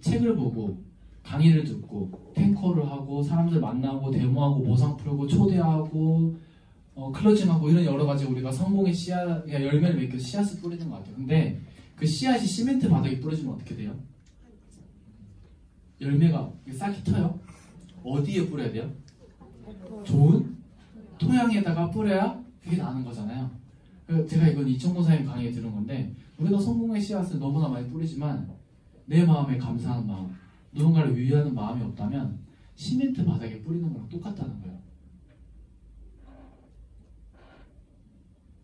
책을 보고 강의를 듣고 탱커를 하고 사람들 만나고 데모하고 모상 풀고 초대하고 클로징하고 이런 여러 가지 우리가 성공의 씨앗, 열매를 맺겨서 씨앗을 뿌리는 것 같아요. 근데 그 씨앗이 시멘트 바닥에 뿌려지면 어떻게 돼요? 열매가 싹이 터요. 어디에 뿌려야 돼요? 좋은 토양에다가 뿌려야 그게 나는 거잖아요. 제가 이건 이청모 사님 강의에 들은 건데 우리가 성공의 씨앗을 너무나 많이 뿌리지만 내 마음에 감사하는 마음, 누군가를 위하는 마음이 없다면 시멘트 바닥에 뿌리는 거랑 똑같다는 거예요.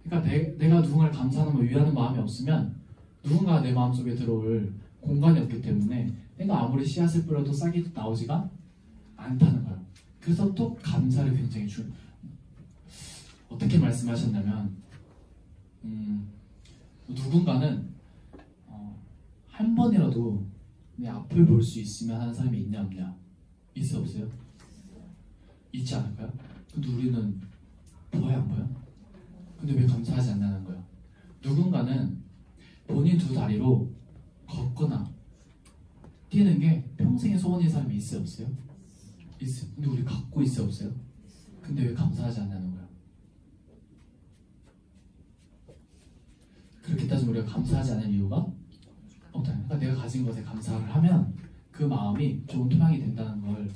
그러니까 내가 누군가를 감사하는 거 위하는 마음이 없으면 누군가가 내 마음속에 들어올 공간이 없기 때문에 내가 아무리 씨앗을 뿌려도 싹이 나오지가 않다는 거예요. 그래서 또 감사를 굉장히 어떻게 말씀하셨냐면 누군가는 한 번이라도 내 앞을 볼 수 있으면 하는 사람이 있냐 없냐? 있어 없어요? 있지 않을까요? 근데 우리는 보여 안 보여? 근데 왜 감사하지 않냐는 거예요. 누군가는 본인 두 다리로 걷거나 뛰는 게 평생의 소원인 사람이 있어요 없어요? 있어요. 근데 우리 갖고 있어요 없어요? 근데 왜 감사하지 않냐는 거예요. 그렇게 따지면 우리가 감사하지 않는 이유가 없다. 그러니까 내가 가진 것에 감사를 하면 그 마음이 좋은 토양이 된다는 걸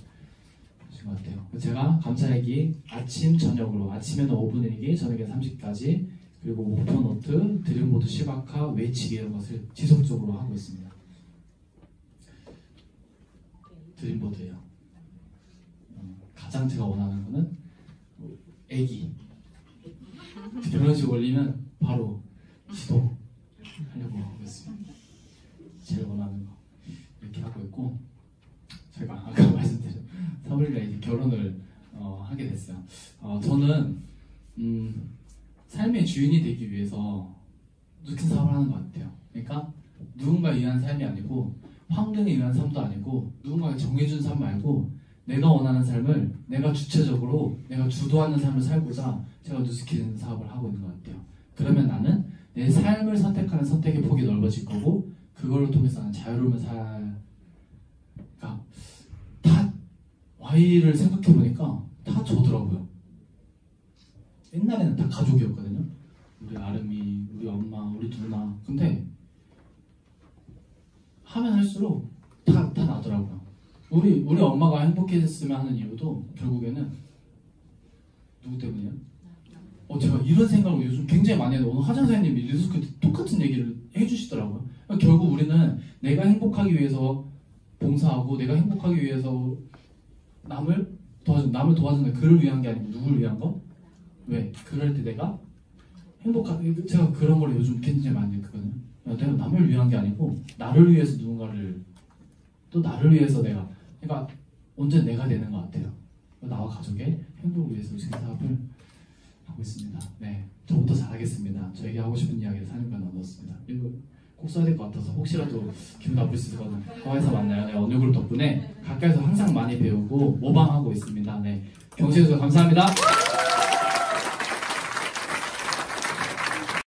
보신 것 같아요. 제가 감사 얘기 아침 저녁으로 아침에는 5분 일기, 저녁에 30까지 그리고 목표 노트, 드림보드 시각화, 외치기 이런 것을 지속적으로 하고 있습니다. 드림보드예요. 가장 제가 원하는 거는 애기 결혼식 올리면 바로 시도하려고 하고 있습니다. 제일 원하는 거 이렇게 하고 있고 제가 아까 말씀드린 3월에 이제 결혼을 하게 됐어요. 저는 삶의 주인이 되기 위해서 루틴 사업을 하는 것 같아요. 그러니까 누군가에 의한 삶이 아니고 환경에 의한 삶도 아니고 누군가가 정해준 삶 말고 내가 원하는 삶을 내가 주체적으로 내가 주도하는 삶을 살고자 제가 누스키는 사업을 하고 있는 것 같아요. 그러면 나는 내 삶을 선택하는 선택의 폭이 넓어질 거고 그걸로 통해서 나는 자유로움을 그러니까 다 Y를 생각해보니까 다 저더라고요. 옛날에는 다 가족이었거든요. 우리 아름이, 우리 엄마, 우리 누나. 근데 하면 할수록 다 나더라고요. 우리 엄마가 행복했으면 하는 이유도 결국에는 누구 때문이에요? 제가 이런 생각을 요즘 굉장히 많이 해요. 오늘 하장사님이 리더스쿨 때 똑같은 얘기를 해주시더라고요. 그러니까 결국 우리는 내가 행복하기 위해서 봉사하고 내가 행복하기 위해서 남을 도와주는 그를 위한 게 아니고 누구를 위한 거? 왜? 그럴 때 내가 제가 그런 걸 요즘 굉장히 많이 느끼거든요. 내가 남을 위한 게 아니고 나를 위해서 누군가를 또 나를 위해서 그러니까 언제 내가 되는 것 같아요. 나와 가족의 행복을 위해서 지금 사업을 하고 있습니다. 네, 저부터 잘하겠습니다. 저에게 하고 싶은 이야기를 4년간 나눴습니다. 이거 꼭 써야 될 것 같아서 혹시라도 기분 나쁠 수 있거든요. 하와이에서 만나요. 네, 언어그룹 덕분에 가까이서 항상 많이 배우고 모방하고 있습니다. 네, 경치해주셔서 감사합니다.